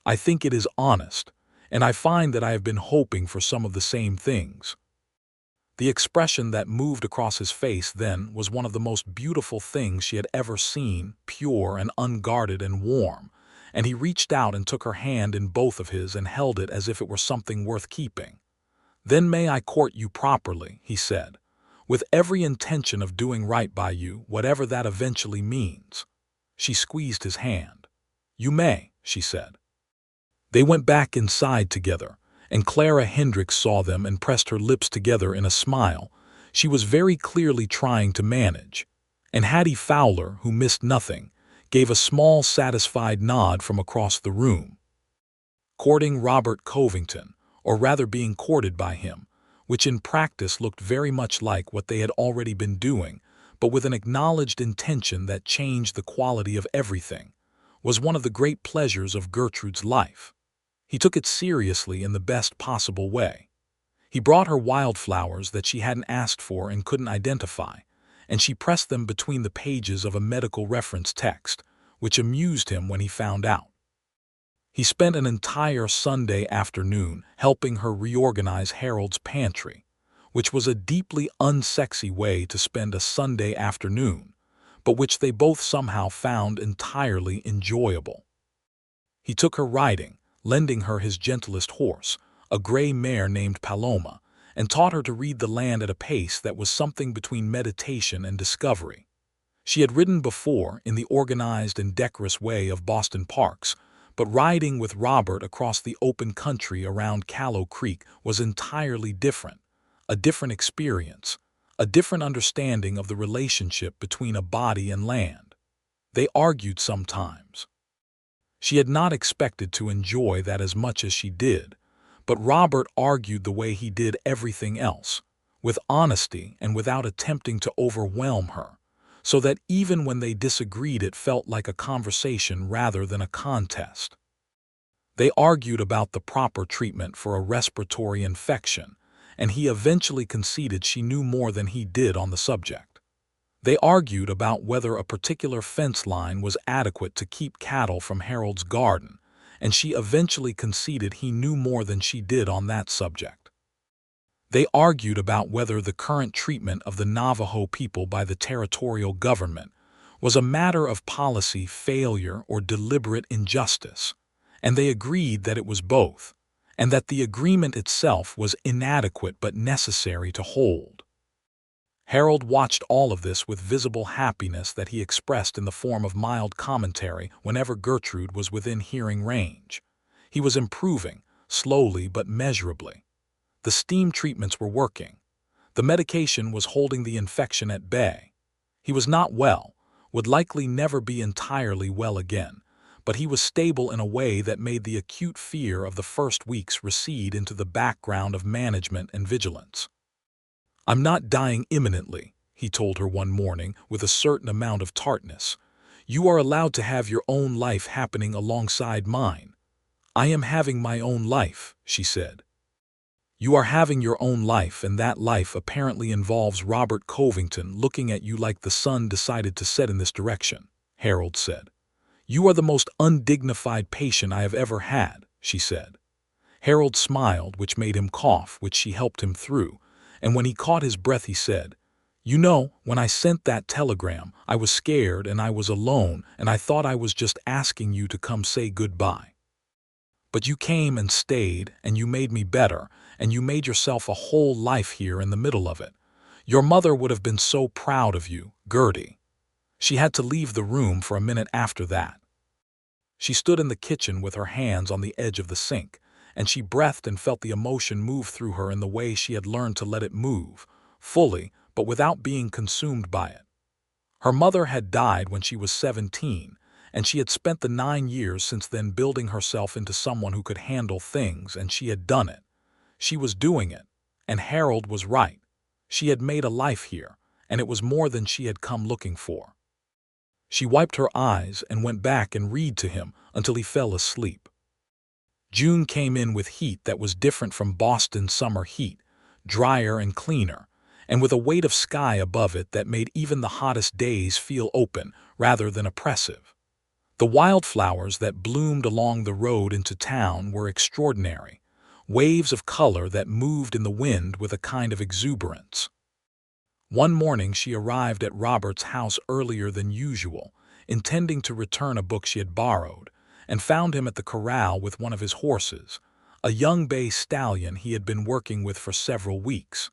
"I think it is honest, and I find that I have been hoping for some of the same things." The expression that moved across his face then was one of the most beautiful things she had ever seen, pure and unguarded and warm, and he reached out and took her hand in both of his and held it as if it were something worth keeping. "Then may I court you properly," he said, "with every intention of doing right by you, whatever that eventually means." She squeezed his hand. "You may," she said. They went back inside together, and Clara Hendricks saw them and pressed her lips together in a smile she was very clearly trying to manage. And Hattie Fowler, who missed nothing, gave a small satisfied nod from across the room. Courting Robert Covington, or rather being courted by him, which in practice looked very much like what they had already been doing, but with an acknowledged intention that changed the quality of everything, was one of the great pleasures of Gertrude's life. He took it seriously in the best possible way. He brought her wildflowers that she hadn't asked for and couldn't identify, and she pressed them between the pages of a medical reference text, which amused him when he found out. He spent an entire Sunday afternoon helping her reorganize Harold's pantry, which was a deeply unsexy way to spend a Sunday afternoon, but which they both somehow found entirely enjoyable. He took her riding, lending her his gentlest horse, a gray mare named Paloma, and taught her to read the land at a pace that was something between meditation and discovery. She had ridden before in the organized and decorous way of Boston parks, but riding with Robert across the open country around Callow Creek was entirely different, a different experience, a different understanding of the relationship between a body and land. They argued sometimes. She had not expected to enjoy that as much as she did, but Robert argued the way he did everything else, with honesty and without attempting to overwhelm her, so that even when they disagreed it felt like a conversation rather than a contest. They argued about the proper treatment for a respiratory infection, and he eventually conceded she knew more than he did on the subject. They argued about whether a particular fence line was adequate to keep cattle from Harold's garden, and she eventually conceded he knew more than she did on that subject. They argued about whether the current treatment of the Navajo people by the territorial government was a matter of policy failure or deliberate injustice, and they agreed that it was both, and that the agreement itself was inadequate but necessary to hold. Harold watched all of this with visible happiness that he expressed in the form of mild commentary whenever Gertrude was within hearing range. He was improving, slowly but measurably. The steam treatments were working. The medication was holding the infection at bay. He was not well, would likely never be entirely well again, but he was stable in a way that made the acute fear of the first weeks recede into the background of management and vigilance. "I'm not dying imminently," he told her one morning with a certain amount of tartness. "You are allowed to have your own life happening alongside mine." "I am having my own life," she said. "You are having your own life, and that life apparently involves Robert Covington looking at you like the sun decided to set in this direction," Harold said. "You are the most undignified patient I have ever had," she said. Harold smiled, which made him cough, which she helped him through, and when he caught his breath he said, "You know, when I sent that telegram, I was scared and I was alone and I thought I was just asking you to come say goodbye. But you came and stayed and you made me better and you made yourself a whole life here in the middle of it. Your mother would have been so proud of you, Gertie." She had to leave the room for a minute after that. She stood in the kitchen with her hands on the edge of the sink, and she breathed and felt the emotion move through her in the way she had learned to let it move, fully, but without being consumed by it. Her mother had died when she was 17, and she had spent the 9 years since then building herself into someone who could handle things, and she had done it. She was doing it, and Harold was right. She had made a life here, and it was more than she had come looking for. She wiped her eyes and went back and read to him until he fell asleep. June came in with heat that was different from Boston's summer heat, drier and cleaner, and with a weight of sky above it that made even the hottest days feel open rather than oppressive. The wildflowers that bloomed along the road into town were extraordinary, waves of color that moved in the wind with a kind of exuberance. One morning she arrived at Robert's house earlier than usual, intending to return a book she had borrowed, and found him at the corral with one of his horses, a young bay stallion he had been working with for several weeks.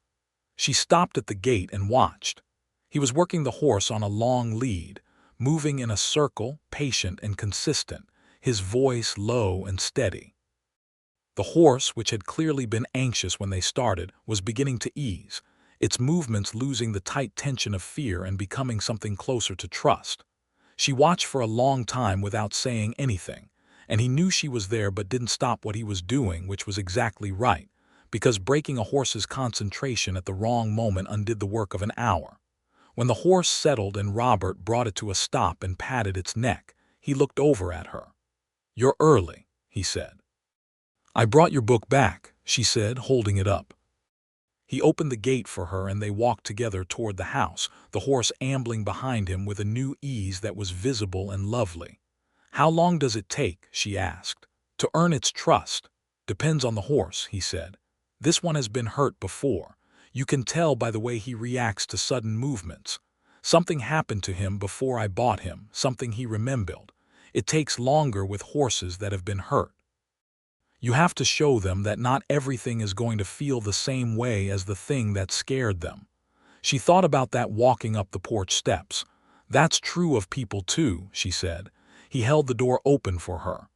She stopped at the gate and watched. He was working the horse on a long lead, moving in a circle, patient and consistent, his voice low and steady. The horse, which had clearly been anxious when they started, was beginning to ease, its movements losing the tight tension of fear and becoming something closer to trust. She watched for a long time without saying anything, and he knew she was there but didn't stop what he was doing, which was exactly right, because breaking a horse's concentration at the wrong moment undid the work of an hour. When the horse settled and Robert brought it to a stop and patted its neck, he looked over at her. "You're early," he said. "I brought your book back," she said, holding it up. He opened the gate for her and they walked together toward the house, the horse ambling behind him with a new ease that was visible and lovely. "How long does it take?" she asked. "To earn its trust." "Depends on the horse," he said. "This one has been hurt before. You can tell by the way he reacts to sudden movements. Something happened to him before I bought him, something he remembered. It takes longer with horses that have been hurt." You have to show them that not everything is going to feel the same way as the thing that scared them. She thought about that walking up the porch steps. That's true of people too, she said. He held the door open for her.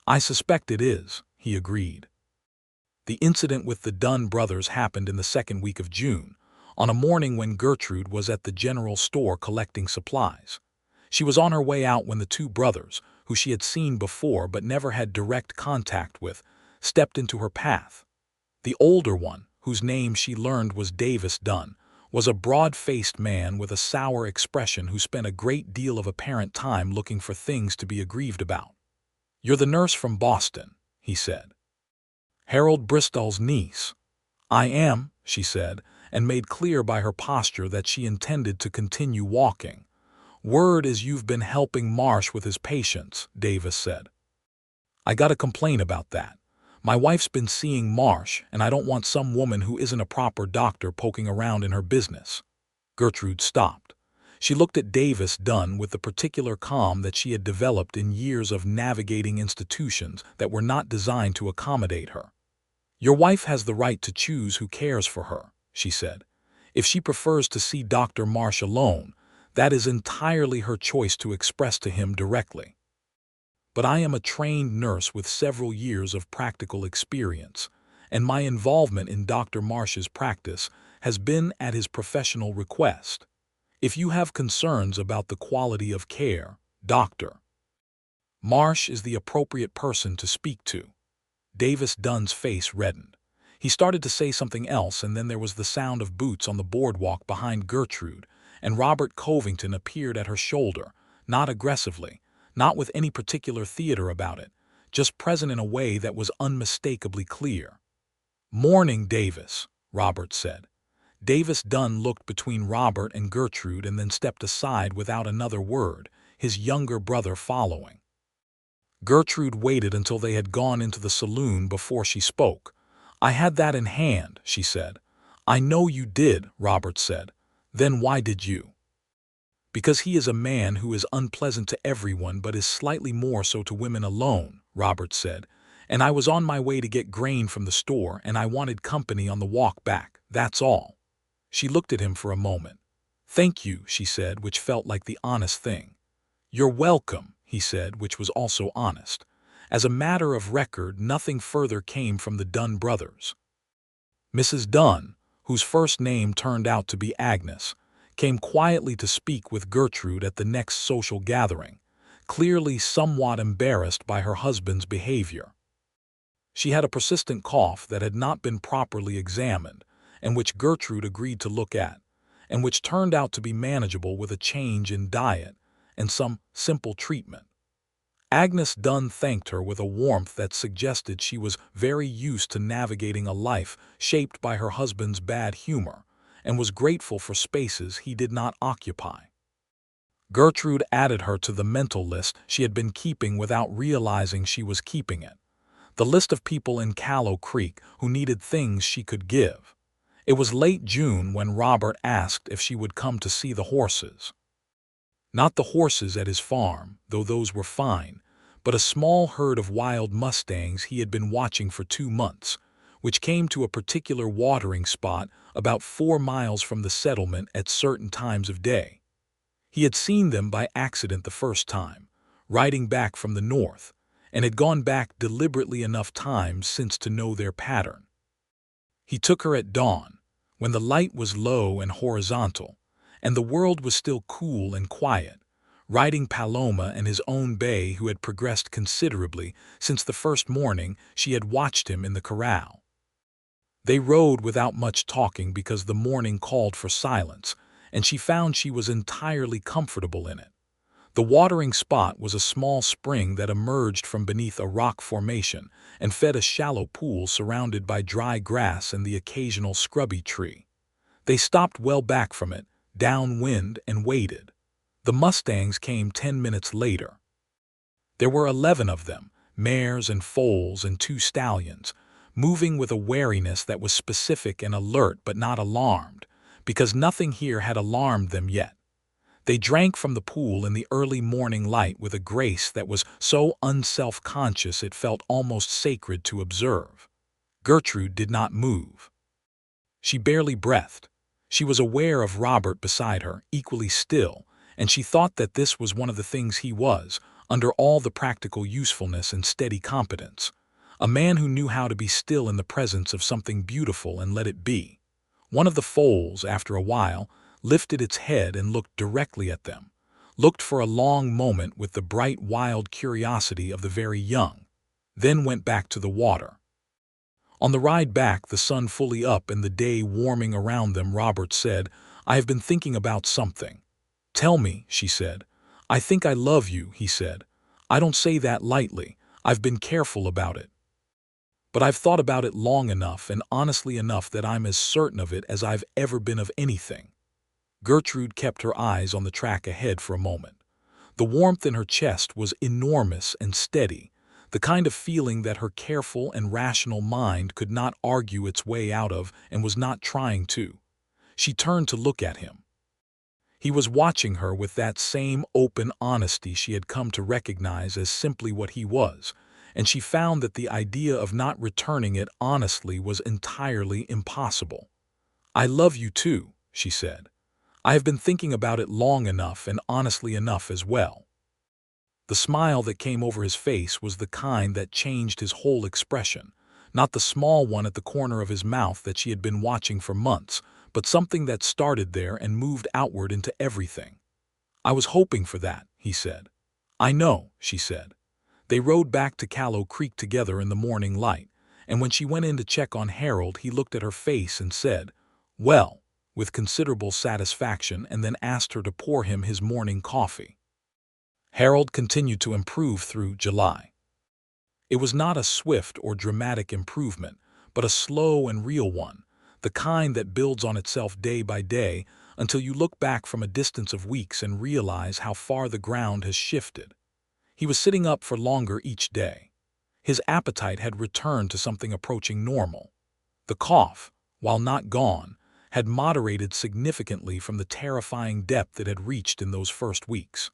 I suspect it is, he agreed. The incident with the Dunn brothers happened in the second week of June, on a morning when Gertrude was at the general store collecting supplies. She was on her way out when the two brothers, who she had seen before but never had direct contact with, stepped into her path. The older one, whose name she learned was Davis Dunn, was a broad-faced man with a sour expression who spent a great deal of apparent time looking for things to be aggrieved about. "You're the nurse from Boston," he said. "Harold Bristol's niece." "I am," she said, and made clear by her posture that she intended to continue walking. "Word is you've been helping Marsh with his patients," Davis said. "I got a complaint about that. My wife's been seeing Marsh, and I don't want some woman who isn't a proper doctor poking around in her business." Gertrude stopped. She looked at Davis Dunn with the particular calm that she had developed in years of navigating institutions that were not designed to accommodate her. "Your wife has the right to choose who cares for her," she said. "If she prefers to see Dr. Marsh alone, that is entirely her choice to express to him directly. But I am a trained nurse with several years of practical experience, and my involvement in Dr. Marsh's practice has been at his professional request. If you have concerns about the quality of care, Dr. Marsh is the appropriate person to speak to." Davis Dunn's face reddened. He started to say something else, and then there was the sound of boots on the boardwalk behind Gertrude, and Robert Covington appeared at her shoulder, not aggressively, not with any particular theater about it, just present in a way that was unmistakably clear. "Morning, Davis," Robert said. Davis Dunn looked between Robert and Gertrude and then stepped aside without another word, his younger brother following. Gertrude waited until they had gone into the saloon before she spoke. "I had that in hand," she said. "I know you did," Robert said. "Then why did you?" "Because he is a man who is unpleasant to everyone but is slightly more so to women alone," Robert said. "And I was on my way to get grain from the store, and I wanted company on the walk back, that's all." She looked at him for a moment. "Thank you," she said, which felt like the honest thing. "You're welcome," he said, which was also honest. As a matter of record, nothing further came from the Dunn brothers. Mrs. Dunn, whose first name turned out to be Agnes, came quietly to speak with Gertrude at the next social gathering, clearly somewhat embarrassed by her husband's behavior. She had a persistent cough that had not been properly examined, and which Gertrude agreed to look at, and which turned out to be manageable with a change in diet and some simple treatment. Agnes Dunn thanked her with a warmth that suggested she was very used to navigating a life shaped by her husband's bad humor, and was grateful for spaces he did not occupy. Gertrude added her to the mental list she had been keeping without realizing she was keeping it. The list of people in Callow Creek who needed things she could give. It was late June when Robert asked if she would come to see the horses. Not the horses at his farm, though those were fine, but a small herd of wild mustangs he had been watching for 2 months, which came to a particular watering spot about 4 miles from the settlement at certain times of day. He had seen them by accident the first time, riding back from the north, and had gone back deliberately enough times since to know their pattern. He took her at dawn, when the light was low and horizontal, and the world was still cool and quiet, riding Paloma and his own bay, who had progressed considerably since the first morning she had watched him in the corral. They rode without much talking because the morning called for silence, and she found she was entirely comfortable in it. The watering spot was a small spring that emerged from beneath a rock formation and fed a shallow pool surrounded by dry grass and the occasional scrubby tree. They stopped well back from it, downwind, and waited. The mustangs came 10 minutes later. There were 11 of them, mares and foals and 2 stallions, moving with a wariness that was specific and alert but not alarmed, because nothing here had alarmed them yet. They drank from the pool in the early morning light with a grace that was so unself-conscious it felt almost sacred to observe. Gertrude did not move. She barely breathed. She was aware of Robert beside her, equally still, and she thought that this was one of the things he was, under all the practical usefulness and steady competence. A man who knew how to be still in the presence of something beautiful and let it be. One of the foals, after a while, lifted its head and looked directly at them, looked for a long moment with the bright, wild curiosity of the very young, then went back to the water. On the ride back, the sun fully up and the day warming around them, Robert said, "I have been thinking about something." "Tell me," she said. "I think I love you," he said. "I don't say that lightly. I've been careful about it. But I've thought about it long enough and honestly enough that I'm as certain of it as I've ever been of anything." Gertrude kept her eyes on the track ahead for a moment. The warmth in her chest was enormous and steady, the kind of feeling that her careful and rational mind could not argue its way out of and was not trying to. She turned to look at him. He was watching her with that same open honesty she had come to recognize as simply what he was, and she found that the idea of not returning it honestly was entirely impossible. "I love you too," she said. "I have been thinking about it long enough and honestly enough as well." The smile that came over his face was the kind that changed his whole expression, not the small one at the corner of his mouth that she had been watching for months, but something that started there and moved outward into everything. "I was hoping for that," he said. "I know," she said. They rode back to Callow Creek together in the morning light, and when she went in to check on Harold, he looked at her face and said, "Well," with considerable satisfaction, and then asked her to pour him his morning coffee. Harold continued to improve through July. It was not a swift or dramatic improvement, but a slow and real one, the kind that builds on itself day by day until you look back from a distance of weeks and realize how far the ground has shifted. He was sitting up for longer each day. His appetite had returned to something approaching normal. The cough, while not gone, had moderated significantly from the terrifying depth it had reached in those first weeks.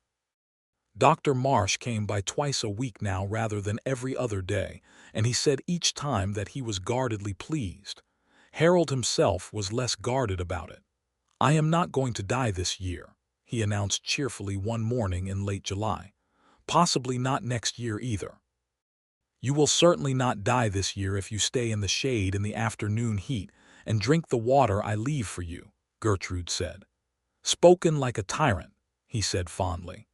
Dr. Marsh came by twice a week now rather than every other day, and he said each time that he was guardedly pleased. Harold himself was less guarded about it. "I am not going to die this year," he announced cheerfully one morning in late July. "Possibly not next year either." "You will certainly not die this year if you stay in the shade in the afternoon heat and drink the water I leave for you," Gertrude said. "Spoken like a tyrant," he said fondly.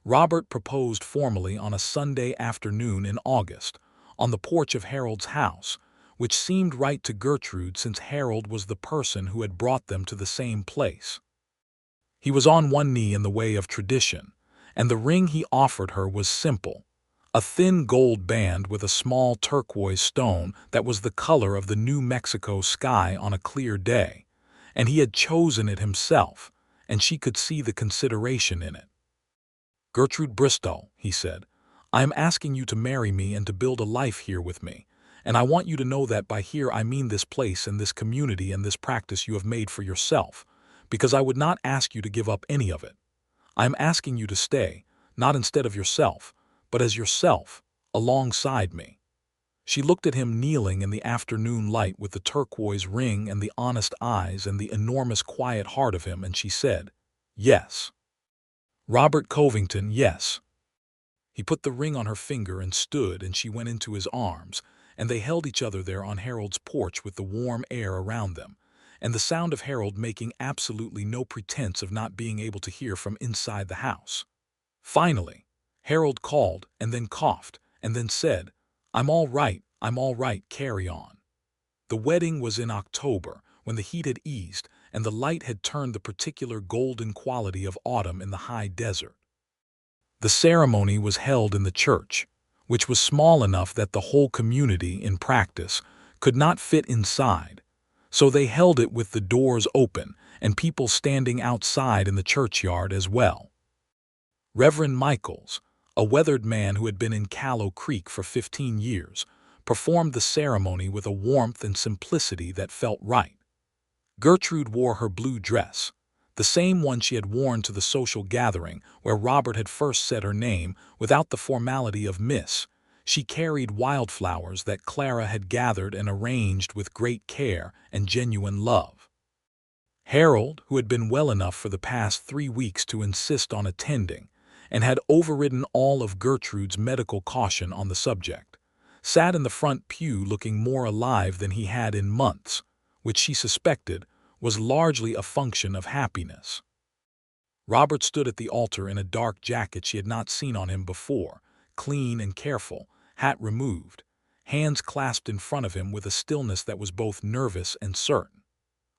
Robert proposed formally on a Sunday afternoon in August, on the porch of Harold's house, which seemed right to Gertrude since Harold was the person who had brought them to the same place. He was on one knee in the way of tradition, and the ring he offered her was simple, a thin gold band with a small turquoise stone that was the color of the New Mexico sky on a clear day, and he had chosen it himself, and she could see the consideration in it. "Gertrude Bristol," he said, "I am asking you to marry me and to build a life here with me, and I want you to know that by here I mean this place and this community and this practice you have made for yourself, because I would not ask you to give up any of it. I am asking you to stay, not instead of yourself, but as yourself, alongside me." She looked at him kneeling in the afternoon light with the turquoise ring and the honest eyes and the enormous quiet heart of him, and she said, "Yes. Robert Covington, yes." He put the ring on her finger and stood, and she went into his arms, and they held each other there on Harold's porch with the warm air around them, and the sound of Harold making absolutely no pretense of not being able to hear from inside the house. Finally, Harold called, and then coughed, and then said, I'm all right, carry on." The wedding was in October, when the heat had eased, and the light had turned the particular golden quality of autumn in the high desert. The ceremony was held in the church, which was small enough that the whole community, in practice, could not fit inside, so they held it with the doors open and people standing outside in the churchyard as well. Reverend Michaels, a weathered man who had been in Callow Creek for 15 years, performed the ceremony with a warmth and simplicity that felt right. Gertrude wore her blue dress, the same one she had worn to the social gathering where Robert had first said her name without the formality of Miss. She carried wildflowers that Clara had gathered and arranged with great care and genuine love. Harold, who had been well enough for the past 3 weeks to insist on attending, and had overridden all of Gertrude's medical caution on the subject, sat in the front pew looking more alive than he had in months, which she suspected was largely a function of happiness. Robert stood at the altar in a dark jacket she had not seen on him before, clean and careful, hat removed, hands clasped in front of him with a stillness that was both nervous and certain.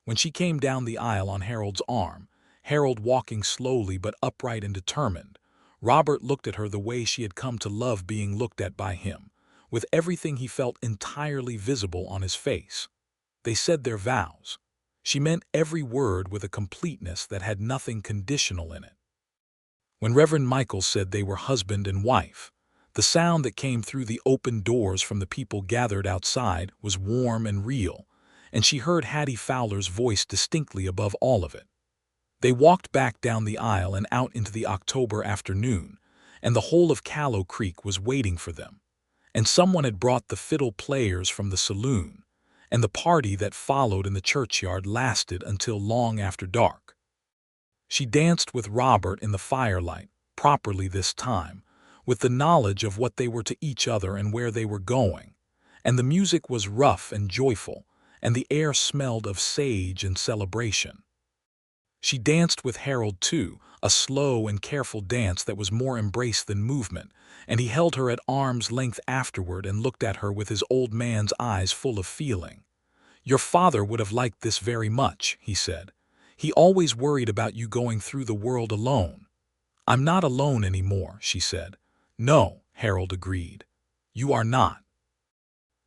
When she came down the aisle on Harold's arm, Harold walking slowly but upright and determined, Robert looked at her the way she had come to love being looked at by him, with everything he felt entirely visible on his face. They said their vows. She meant every word with a completeness that had nothing conditional in it. When Reverend Michael said they were husband and wife, the sound that came through the open doors from the people gathered outside was warm and real, and she heard Hattie Fowler's voice distinctly above all of it. They walked back down the aisle and out into the October afternoon, and the whole of Callow Creek was waiting for them, and someone had brought the fiddle players from the saloon, and the party that followed in the churchyard lasted until long after dark. She danced with Robert in the firelight, properly this time, with the knowledge of what they were to each other and where they were going, and the music was rough and joyful, and the air smelled of sage and celebration. She danced with Harold, too, a slow and careful dance that was more embrace than movement, and he held her at arm's length afterward and looked at her with his old man's eyes full of feeling. "Your father would have liked this very much," he said. "He always worried about you going through the world alone." "I'm not alone anymore," she said. "No," Harold agreed. "You are not."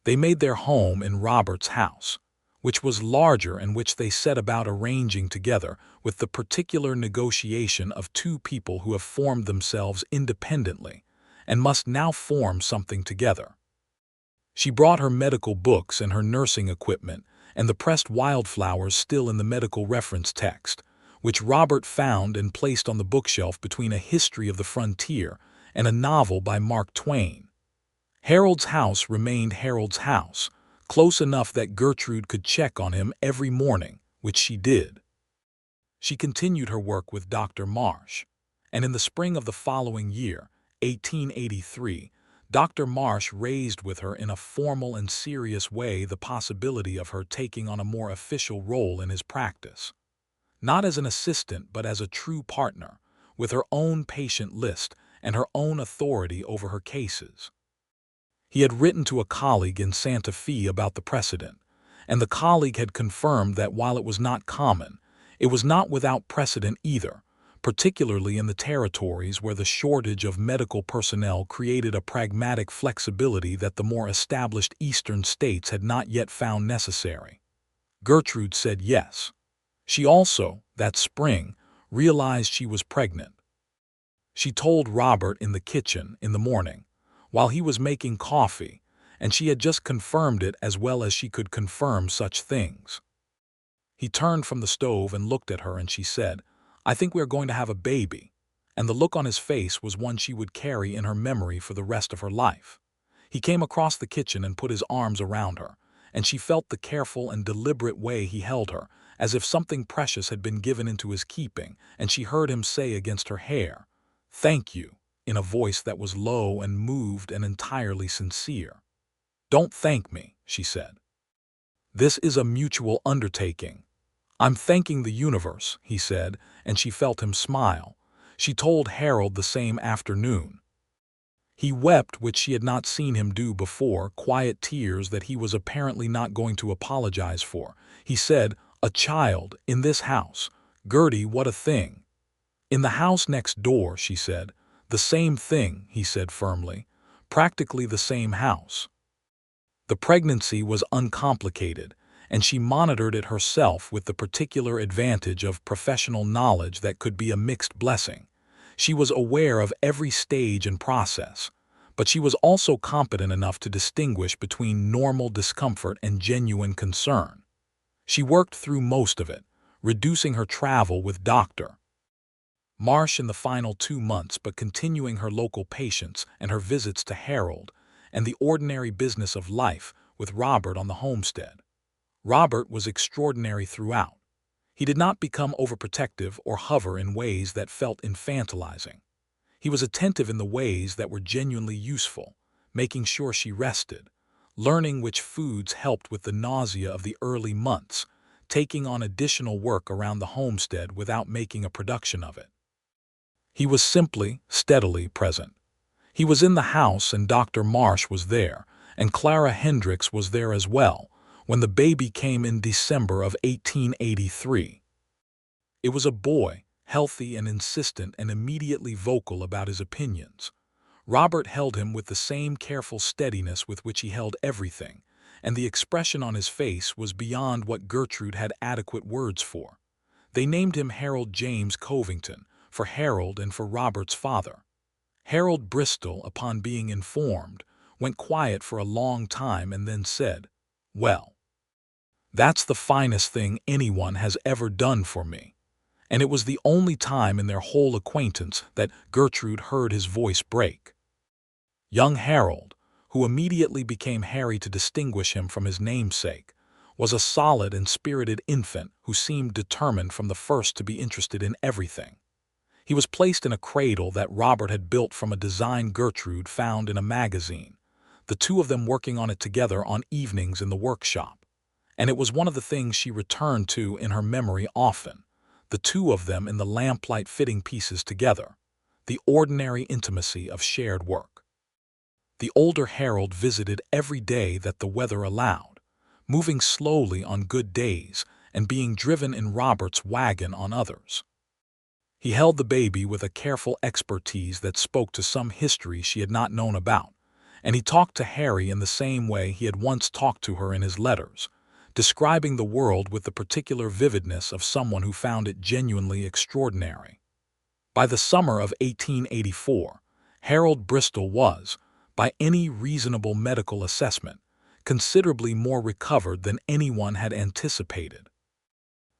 They made their home in Robert's house, which was larger and which they set about arranging together with the particular negotiation of two people who have formed themselves independently and must now form something together. She brought her medical books and her nursing equipment and the pressed wildflowers still in the medical reference text, which Robert found and placed on the bookshelf between a history of the frontier and a novel by Mark Twain. Harold's house remained Harold's house, close enough that Gertrude could check on him every morning, which she did. She continued her work with Dr. Marsh, and in the spring of the following year, 1883, Dr. Marsh raised with her in a formal and serious way the possibility of her taking on a more official role in his practice. Not as an assistant, but as a true partner, with her own patient list and her own authority over her cases. He had written to a colleague in Santa Fe about the precedent, and the colleague had confirmed that while it was not common, it was not without precedent either, particularly in the territories where the shortage of medical personnel created a pragmatic flexibility that the more established eastern states had not yet found necessary. Gertrude said yes. She also, that spring, realized she was pregnant. She told Robert in the kitchen in the morning, while he was making coffee, and she had just confirmed it as well as she could confirm such things. He turned from the stove and looked at her, and she said, "I think we are going to have a baby," and the look on his face was one she would carry in her memory for the rest of her life. He came across the kitchen and put his arms around her, and she felt the careful and deliberate way he held her, as if something precious had been given into his keeping, and she heard him say against her hair, "Thank you," in a voice that was low and moved and entirely sincere. "Don't thank me," she said. "This is a mutual undertaking." "I'm thanking the universe," he said, and she felt him smile. She told Harold the same afternoon. He wept, which she had not seen him do before, quiet tears that he was apparently not going to apologize for. He said, "A child, in this house. Gertie, what a thing." "In the house next door," she said. "The same thing," he said firmly. "Practically the same house." The pregnancy was uncomplicated, and she monitored it herself with the particular advantage of professional knowledge that could be a mixed blessing. She was aware of every stage and process, but she was also competent enough to distinguish between normal discomfort and genuine concern. She worked through most of it, reducing her travel with Dr. Marsh in the final 2 months, but continuing her local patients and her visits to Harold and the ordinary business of life with Robert on the homestead. Robert was extraordinary throughout. He did not become overprotective or hover in ways that felt infantilizing. He was attentive in the ways that were genuinely useful, making sure she rested, learning which foods helped with the nausea of the early months, taking on additional work around the homestead without making a production of it. He was simply, steadily present. He was in the house and Dr. Marsh was there, and Clara Hendricks was there as well, when the baby came in December of 1883. It was a boy, healthy and insistent and immediately vocal about his opinions. Robert held him with the same careful steadiness with which he held everything, and the expression on his face was beyond what Gertrude had adequate words for. They named him Harold James Covington, for Harold and for Robert's father. Harold Bristol, upon being informed, went quiet for a long time and then said, "Well, that's the finest thing anyone has ever done for me." And it was the only time in their whole acquaintance that Gertrude heard his voice break. Young Harold, who immediately became Harry to distinguish him from his namesake, was a solid and spirited infant who seemed determined from the first to be interested in everything. He was placed in a cradle that Robert had built from a design Gertrude found in a magazine, the two of them working on it together on evenings in the workshop. And it was one of the things she returned to in her memory often, the two of them in the lamplight fitting pieces together, the ordinary intimacy of shared work. The older Harold visited every day that the weather allowed, moving slowly on good days and being driven in Robert's wagon on others. He held the baby with a careful expertise that spoke to some history she had not known about, and he talked to Harry in the same way he had once talked to her in his letters, describing the world with the particular vividness of someone who found it genuinely extraordinary. By the summer of 1884, Harold Bristol was, by any reasonable medical assessment, considerably more recovered than anyone had anticipated.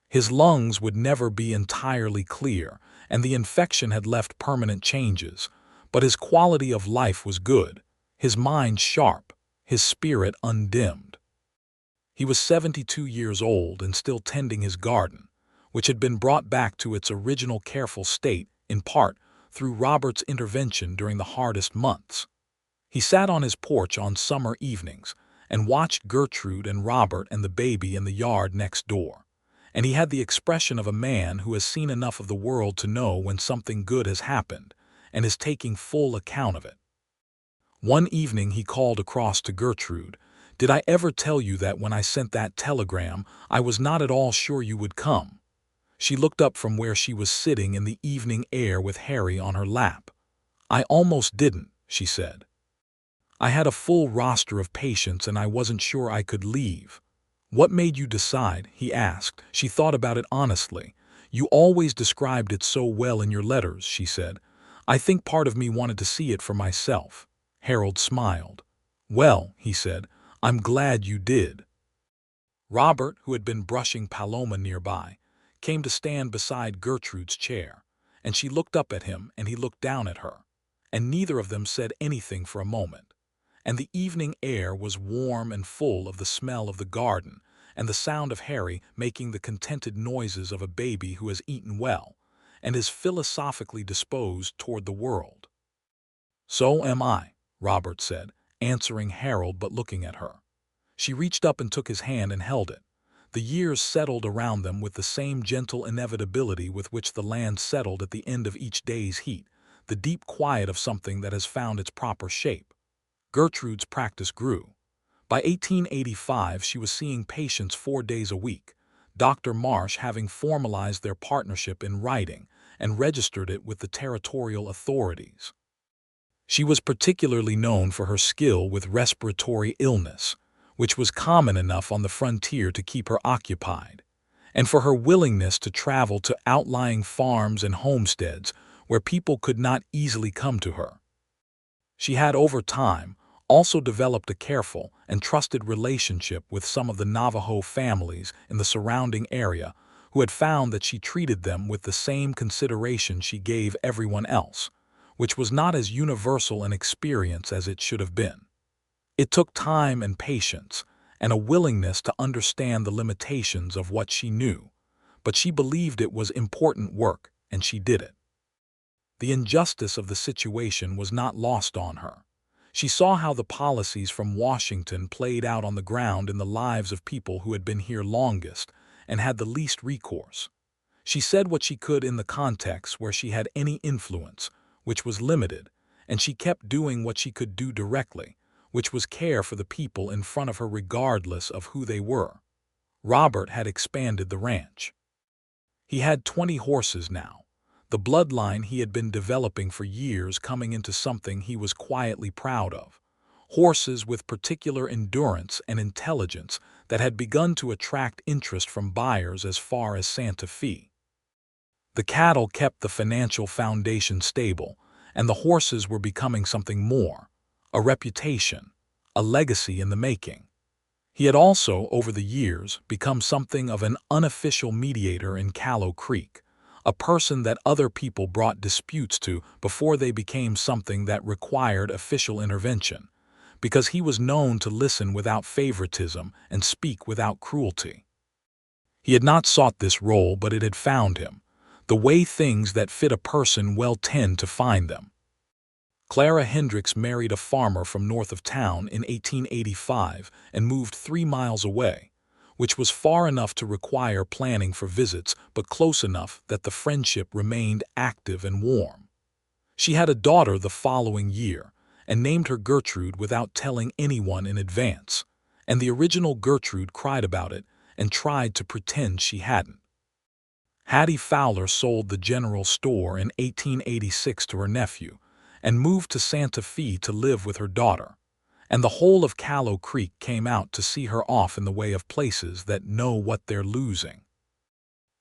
His lungs would never be entirely clear, and the infection had left permanent changes, but his quality of life was good, his mind sharp, his spirit undimmed. He was 72 years old and still tending his garden, which had been brought back to its original careful state, in part, through Robert's intervention during the hardest months. He sat on his porch on summer evenings and watched Gertrude and Robert and the baby in the yard next door, and he had the expression of a man who has seen enough of the world to know when something good has happened and is taking full account of it. One evening he called across to Gertrude, "Did I ever tell you that when I sent that telegram I was not at all sure you would come?" She looked up from where she was sitting in the evening air with Harry on her lap. "I almost didn't," she said. "I had a full roster of patients and I wasn't sure I could leave." "What made you decide?" he asked. She thought about it honestly. "You always described it so well in your letters," she said. "I think part of me wanted to see it for myself." Harold smiled. "Well," he said, "I'm glad you did." Robert, who had been brushing Paloma nearby, came to stand beside Gertrude's chair, and she looked up at him and he looked down at her, and neither of them said anything for a moment. And the evening air was warm and full of the smell of the garden and the sound of Harry making the contented noises of a baby who has eaten well and is philosophically disposed toward the world. "So am I," Robert said, answering Harold but looking at her. She reached up and took his hand and held it. The years settled around them with the same gentle inevitability with which the land settled at the end of each day's heat, the deep quiet of something that has found its proper shape. Gertrude's practice grew. By 1885 she was seeing patients 4 days a week, Dr. Marsh having formalized their partnership in writing and registered it with the territorial authorities. She was particularly known for her skill with respiratory illness, which was common enough on the frontier to keep her occupied, and for her willingness to travel to outlying farms and homesteads where people could not easily come to her. She had, over time, also developed a careful and trusted relationship with some of the Navajo families in the surrounding area who had found that she treated them with the same consideration she gave everyone else, which was not as universal an experience as it should have been. It took time and patience, and a willingness to understand the limitations of what she knew, but she believed it was important work, and she did it. The injustice of the situation was not lost on her. She saw how the policies from Washington played out on the ground in the lives of people who had been here longest and had the least recourse. She said what she could in the context where she had any influence, which was limited, and she kept doing what she could do directly, which was care for the people in front of her regardless of who they were. Robert had expanded the ranch. He had 20 horses now, the bloodline he had been developing for years coming into something he was quietly proud of. Horses with particular endurance and intelligence that had begun to attract interest from buyers as far as Santa Fe. The cattle kept the financial foundation stable, and the horses were becoming something more, a reputation, a legacy in the making. He had also, over the years, become something of an unofficial mediator in Callow Creek, a person that other people brought disputes to before they became something that required official intervention, because he was known to listen without favoritism and speak without cruelty. He had not sought this role, but it had found him, the way things that fit a person well tend to find them. Clara Hendricks married a farmer from north of town in 1885 and moved 3 miles away, which was far enough to require planning for visits, but close enough that the friendship remained active and warm. She had a daughter the following year and named her Gertrude without telling anyone in advance, and the original Gertrude cried about it and tried to pretend she hadn't. Hattie Fowler sold the general store in 1886 to her nephew and moved to Santa Fe to live with her daughter, and the whole of Callow Creek came out to see her off in the way of places that know what they're losing.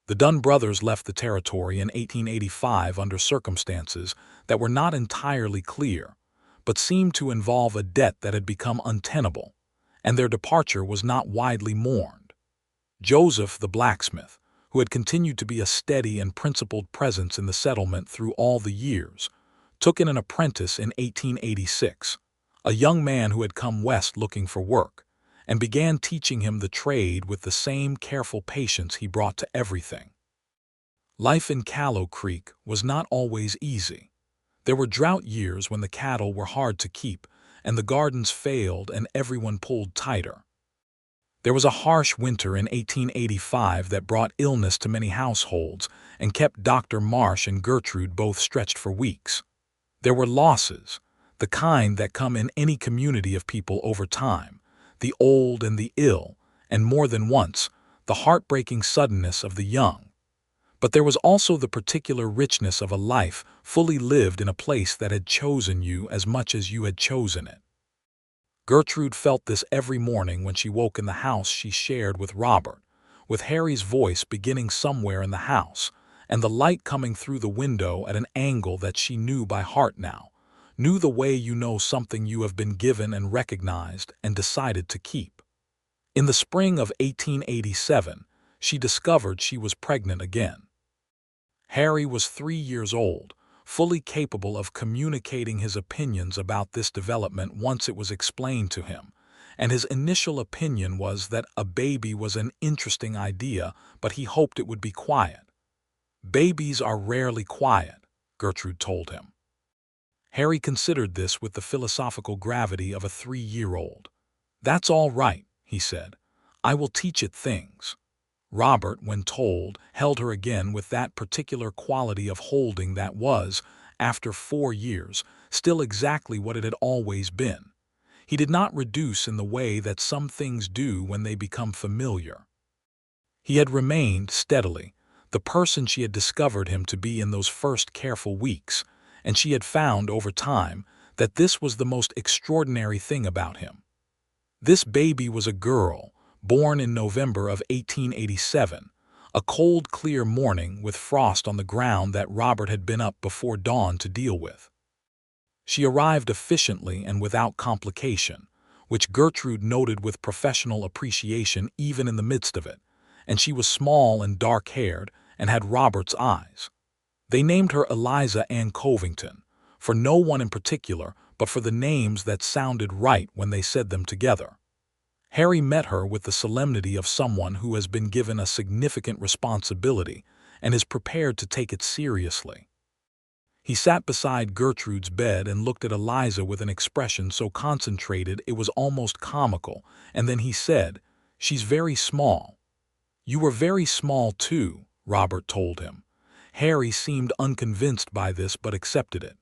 The Dunn brothers left the territory in 1885 under circumstances that were not entirely clear, but seemed to involve a debt that had become untenable, and their departure was not widely mourned. Joseph, the blacksmith, who had continued to be a steady and principled presence in the settlement through all the years, took in an apprentice in 1886, a young man who had come west looking for work, and began teaching him the trade with the same careful patience he brought to everything. Life in Callow Creek was not always easy. There were drought years when the cattle were hard to keep, and the gardens failed and everyone pulled tighter. There was a harsh winter in 1885 that brought illness to many households and kept Dr. Marsh and Gertrude both stretched for weeks. There were losses, the kind that come in any community of people over time, the old and the ill, and more than once, the heartbreaking suddenness of the young. But there was also the particular richness of a life fully lived in a place that had chosen you as much as you had chosen it. Gertrude felt this every morning when she woke in the house she shared with Robert, with Harry's voice beginning somewhere in the house, and the light coming through the window at an angle that she knew by heart now, knew the way you know something you have been given and recognized and decided to keep. In the spring of 1887, she discovered she was pregnant again. Harry was 3 years old, fully capable of communicating his opinions about this development once it was explained to him, and his initial opinion was that a baby was an interesting idea, but he hoped it would be quiet. "Babies are rarely quiet," Gertrude told him. Harry considered this with the philosophical gravity of a 3-year-old. "That's all right," he said. "I will teach it things." Robert, when told, held her again with that particular quality of holding that was, after 4 years, still exactly what it had always been. He did not reduce in the way that some things do when they become familiar. He had remained, steadily, the person she had discovered him to be in those first careful weeks, and she had found, over time, that this was the most extraordinary thing about him. This baby was a girl, born in November of 1887, a cold, clear morning with frost on the ground that Robert had been up before dawn to deal with. She arrived efficiently and without complication, which Gertrude noted with professional appreciation even in the midst of it, and she was small and dark-haired and had Robert's eyes. They named her Eliza Ann Covington, for no one in particular, but for the names that sounded right when they said them together. Harry met her with the solemnity of someone who has been given a significant responsibility and is prepared to take it seriously. He sat beside Gertrude's bed and looked at Eliza with an expression so concentrated it was almost comical, and then he said, "She's very small." "You were very small too," Robert told him. Harry seemed unconvinced by this but accepted it.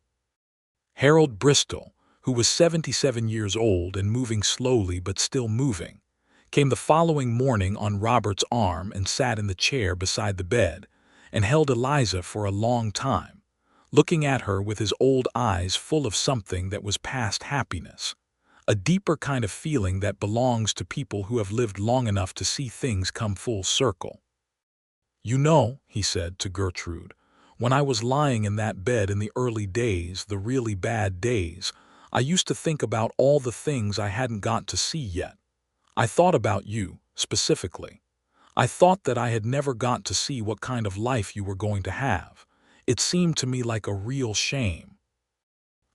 Harold Bristol, who was 77 years old and moving slowly but still moving, came the following morning on Robert's arm and sat in the chair beside the bed and held Eliza for a long time, looking at her with his old eyes full of something that was past happiness, a deeper kind of feeling that belongs to people who have lived long enough to see things come full circle. "You know," he said to Gertrude, "when I was lying in that bed in the early days, the really bad days, I used to think about all the things I hadn't got to see yet. I thought about you, specifically. I thought that I had never got to see what kind of life you were going to have. It seemed to me like a real shame."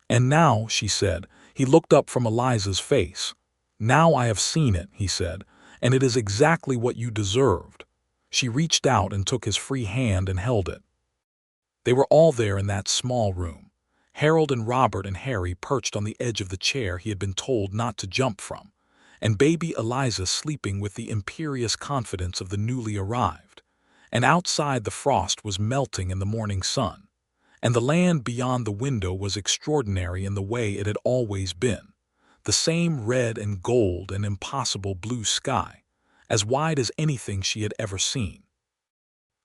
"And now," she said, he looked up from Eliza's face. "Now I have seen it," he said, "and it is exactly what you deserved." She reached out and took his free hand and held it. They were all there in that small room. Harold and Robert and Harry perched on the edge of the chair he had been told not to jump from, and baby Eliza sleeping with the imperious confidence of the newly arrived. And outside the frost was melting in the morning sun, and the land beyond the window was extraordinary in the way it had always been, the same red and gold and impossible blue sky, as wide as anything she had ever seen.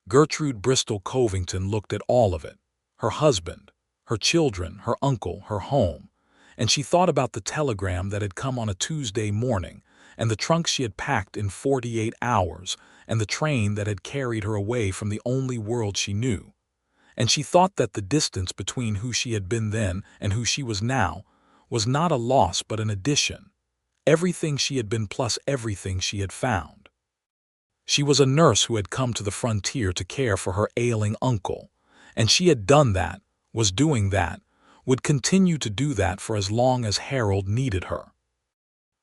Gertrude Bristol Covington looked at all of it, her husband, her children, her uncle, her home, and she thought about the telegram that had come on a Tuesday morning, and the trunk she had packed in 48 hours, and the train that had carried her away from the only world she knew. And she thought that the distance between who she had been then and who she was now was not a loss but an addition, everything she had been plus everything she had found. She was a nurse who had come to the frontier to care for her ailing uncle, and she had done that, was doing that, would continue to do that for as long as Harold needed her.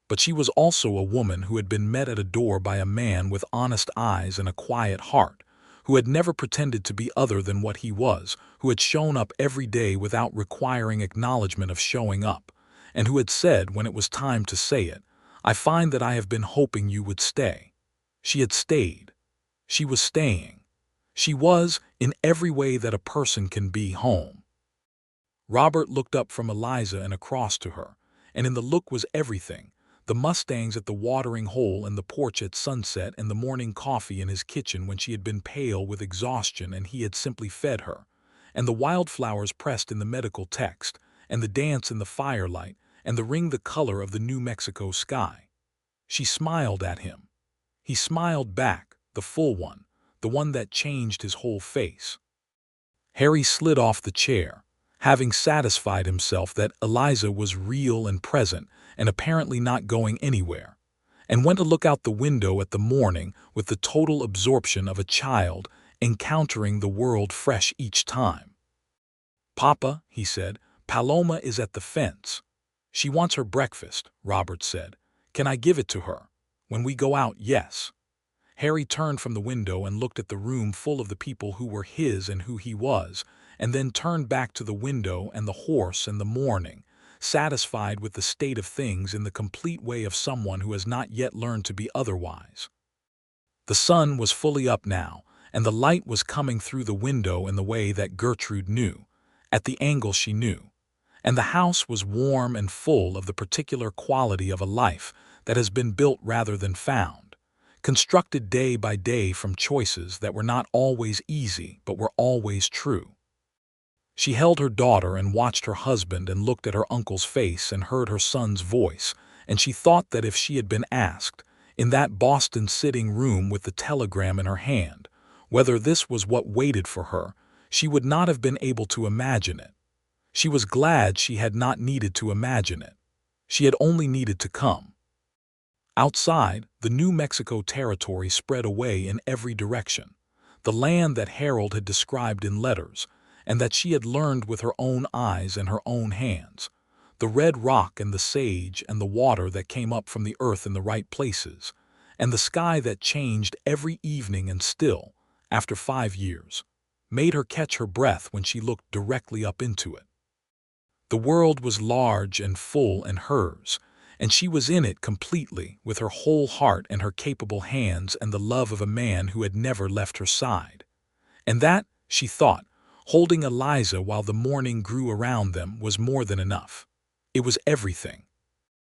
But she was also a woman who had been met at a door by a man with honest eyes and a quiet heart, who had never pretended to be other than what he was, who had shown up every day without requiring acknowledgement of showing up, and who had said when it was time to say it, "I find that I have been hoping you would stay." She had stayed. She was staying. She was, in every way that a person can be, home. Robert looked up from Eliza and across to her, and in the look was everything, the mustangs at the watering hole and the porch at sunset and the morning coffee in his kitchen when she had been pale with exhaustion and he had simply fed her, and the wildflowers pressed in the medical text, and the dance in the firelight, and the ring the color of the New Mexico sky. She smiled at him. He smiled back, the full one, the one that changed his whole face. Harry slid off the chair, having satisfied himself that Eliza was real and present and apparently not going anywhere, and went to look out the window at the morning with the total absorption of a child encountering the world fresh each time. "Papa," he said, "Paloma is at the fence. She wants her breakfast," Robert said. "Can I give it to her? When we go out, yes." Harry turned from the window and looked at the room full of the people who were his and who he was, and then turned back to the window and the horse and the morning, satisfied with the state of things in the complete way of someone who has not yet learned to be otherwise. The sun was fully up now, and the light was coming through the window in the way that Gertrude knew, at the angle she knew, and the house was warm and full of the particular quality of a life that has been built rather than found, constructed day by day from choices that were not always easy but were always true. She held her daughter and watched her husband and looked at her uncle's face and heard her son's voice, and she thought that if she had been asked, in that Boston sitting room with the telegram in her hand, whether this was what waited for her, she would not have been able to imagine it. She was glad she had not needed to imagine it. She had only needed to come. Outside, the New Mexico territory spread away in every direction, the land that Harold had described in letters, and that she had learned with her own eyes and her own hands. The red rock and the sage and the water that came up from the earth in the right places, and the sky that changed every evening and still, after 5 years, made her catch her breath when she looked directly up into it. The world was large and full and hers, and she was in it completely with her whole heart and her capable hands and the love of a man who had never left her side. And that, she thought, holding Eliza while the morning grew around them was more than enough. It was everything.